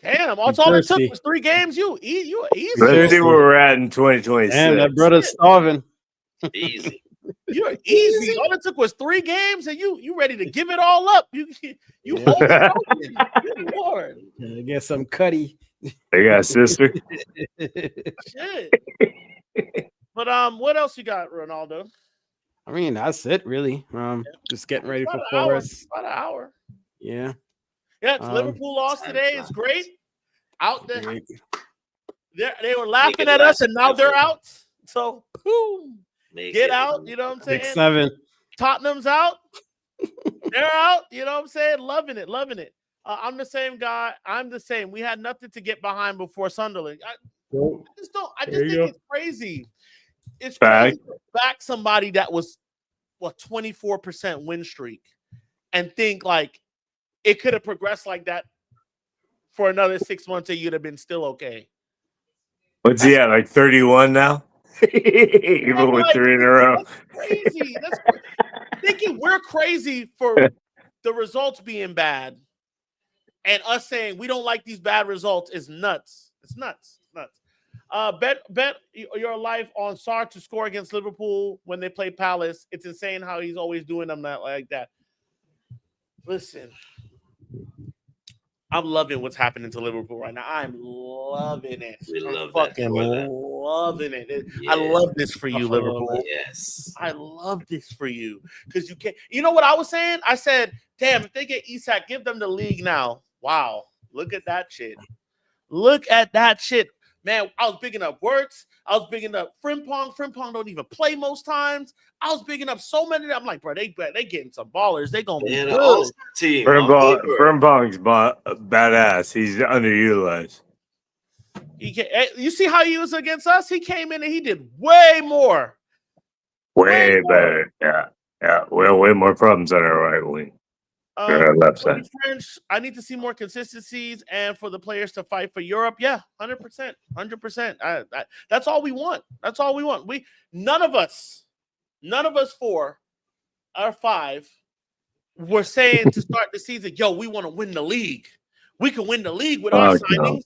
Damn, that's all it took was 3 games. You easy. Let's see where we're at in 2026. Damn, that brother's starving. Easy. You're easy. All it took was 3 games, and you ready to give it all up. You overloaded. Good Lord. Get some cutty. They got a sister. Shit. But what else you got, Ronaldo? I mean, that's it, really. Just getting ready for Forest. About an hour. Yeah. Yeah, Liverpool lost today. It's great. Out there. They were laughing at us, and now they're out. So, boom. Get out. You know what I'm saying? 6-7. Tottenham's out. They're out. You know what I'm saying? Loving it. I'm the same guy. I'm the same. We had nothing to get behind before Sunderland. I just think it's crazy. It's crazy to back somebody that was 24% win streak and think like it could have progressed like that for another 6 months and you'd have been still okay. What's he at, like 31 now? Even with 3 in a row. That's crazy. That's crazy. Thinking we're crazy for the results being bad and us saying we don't like these bad results is nuts. It's nuts. Bet your life on Sarr to score against Liverpool when they play Palace. It's insane how he's always doing them like that. Listen, I'm loving what's happening to Liverpool right now. I'm loving it. We love fucking loving it. Yeah. I love this for you, Liverpool. Yes. I love this for you because you can't. You know what I was saying? I said, damn, if they get Isak, give them the league now. Wow. Look at that shit. Man, I was picking up Wirtz. I was bigging up Frimpong. Frimpong don't even play most times. I was bigging up so many. I'm like, bro, they getting some ballers. They gonna be Yeah, the good. All-Star team on paper. Frimpong's badass. He's underutilized. You see how he was against us? He came in and he did way more. Way better. Yeah. Way more problems on our right wing. Left side. French, I need to see more consistencies and for the players to fight for Europe. Yeah, 100%. 100%. That's all we want. That's all we want. None of us four or five were saying to start the season, yo, we want to win the league. We can win the league with our signings. No.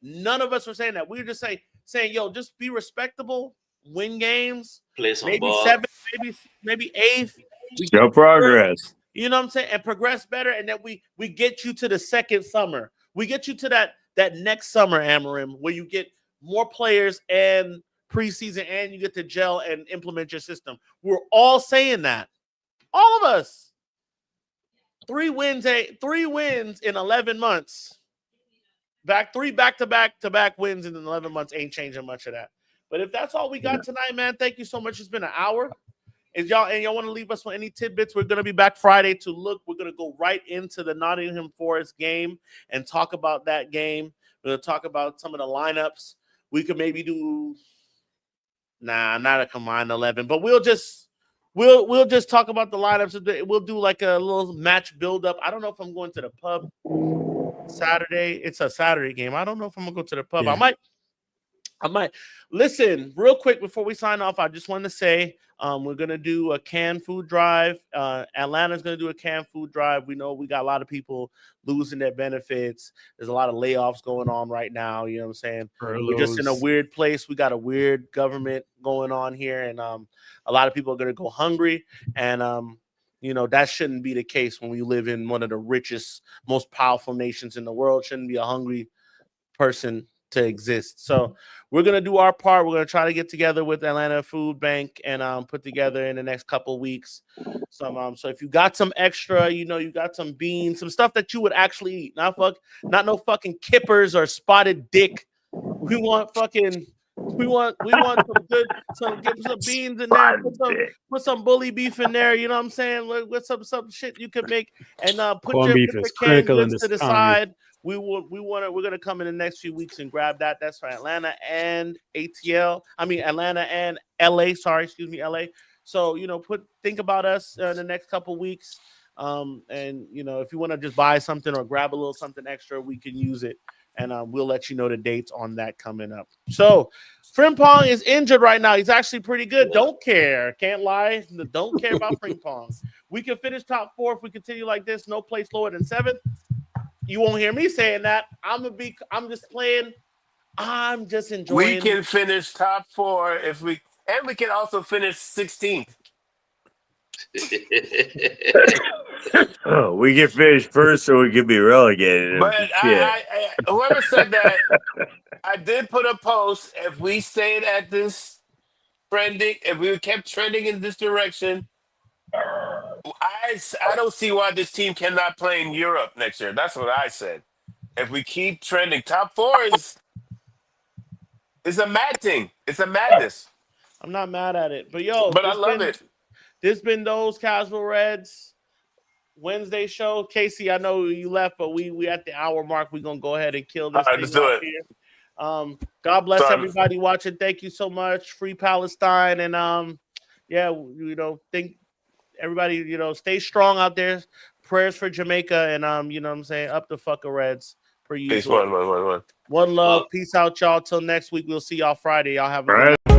None of us were saying that. We were just saying, yo, just be respectable, win games, play some maybe ball. 7th, maybe 8th. Show progress. You know what I'm saying? And progress better, and then we get you to the second summer. We get you to that next summer, Amorim, where you get more players and preseason, and you get to gel and implement your system. We're all saying that. All of us. 3 wins in 11 months. Three back-to-back wins in 11 months ain't changing much of that. But if that's all we got tonight, man, thank you so much. It's been an hour. Y'all want to leave us with any tidbits? We're going to be back Friday to look. We're going to go right into the Nottingham Forest game and talk about that game. We're going to talk about some of the lineups. We could maybe do not a combined 11, but we'll just talk about the lineups. We'll do like a little match build-up. I don't know if I'm going to the pub Saturday. It's a Saturday game. I don't know if I'm going to go to the pub. Yeah. I might. Listen, real quick before we sign off, I just want to say we're going to do a canned food drive. Atlanta's going to do a canned food drive. We know we got a lot of people losing their benefits. There's a lot of layoffs going on right now. You know what I'm saying? We're just in a weird place. We got a weird government going on here, and a lot of people are going to go hungry. And, that shouldn't be the case when we live in one of the richest, most powerful nations in the world. Shouldn't be a hungry person to exist. So we're going to do our part. We're going to try to get together with Atlanta Food Bank and put together in the next couple of weeks some so if you got some extra, you got some beans, some stuff that you would actually eat, not no fucking kippers or spotted dick. We want get some beans in there, put some bully beef in there, you know what I'm saying, with some shit you could make, and put your canned goods to the side. We're going to come in the next few weeks and grab that. That's for Atlanta and Atlanta and LA. Sorry, excuse me, LA. So, think about us in the next couple weeks. And, if you want to just buy something or grab a little something extra, we can use it. And we'll let you know the dates on that coming up. So, Frimpong is injured right now. He's actually pretty good. Don't care. Can't lie. Don't care about Frimpong. We can finish top 4 if we continue like this. No place lower than 7th. You won't hear me saying that. I'm just playing. I'm just enjoying. We can finish top 4 and we can also finish 16th. We get finished first, so we can be relegated. But whoever said that, I did put a post. If we stayed at this trending, if we kept trending in this direction, I don't see why this team cannot play in Europe next year. That's what I said. If we keep trending, top 4 is a mad thing. It's a madness. I'm not mad at it, but I love it. This been those Casual Reds Wednesday show. Casey, I know you left, but we at the hour mark. We're gonna go ahead and kill this thing let's do it. Here. God bless everybody watching. Thank you so much. Free Palestine, and think everybody, stay strong out there. Prayers for Jamaica, and what I'm saying, up the fucker Reds per usual. Peace, one. One love. Peace out, y'all. Till next week. We'll see y'all Friday. Y'all have a good night.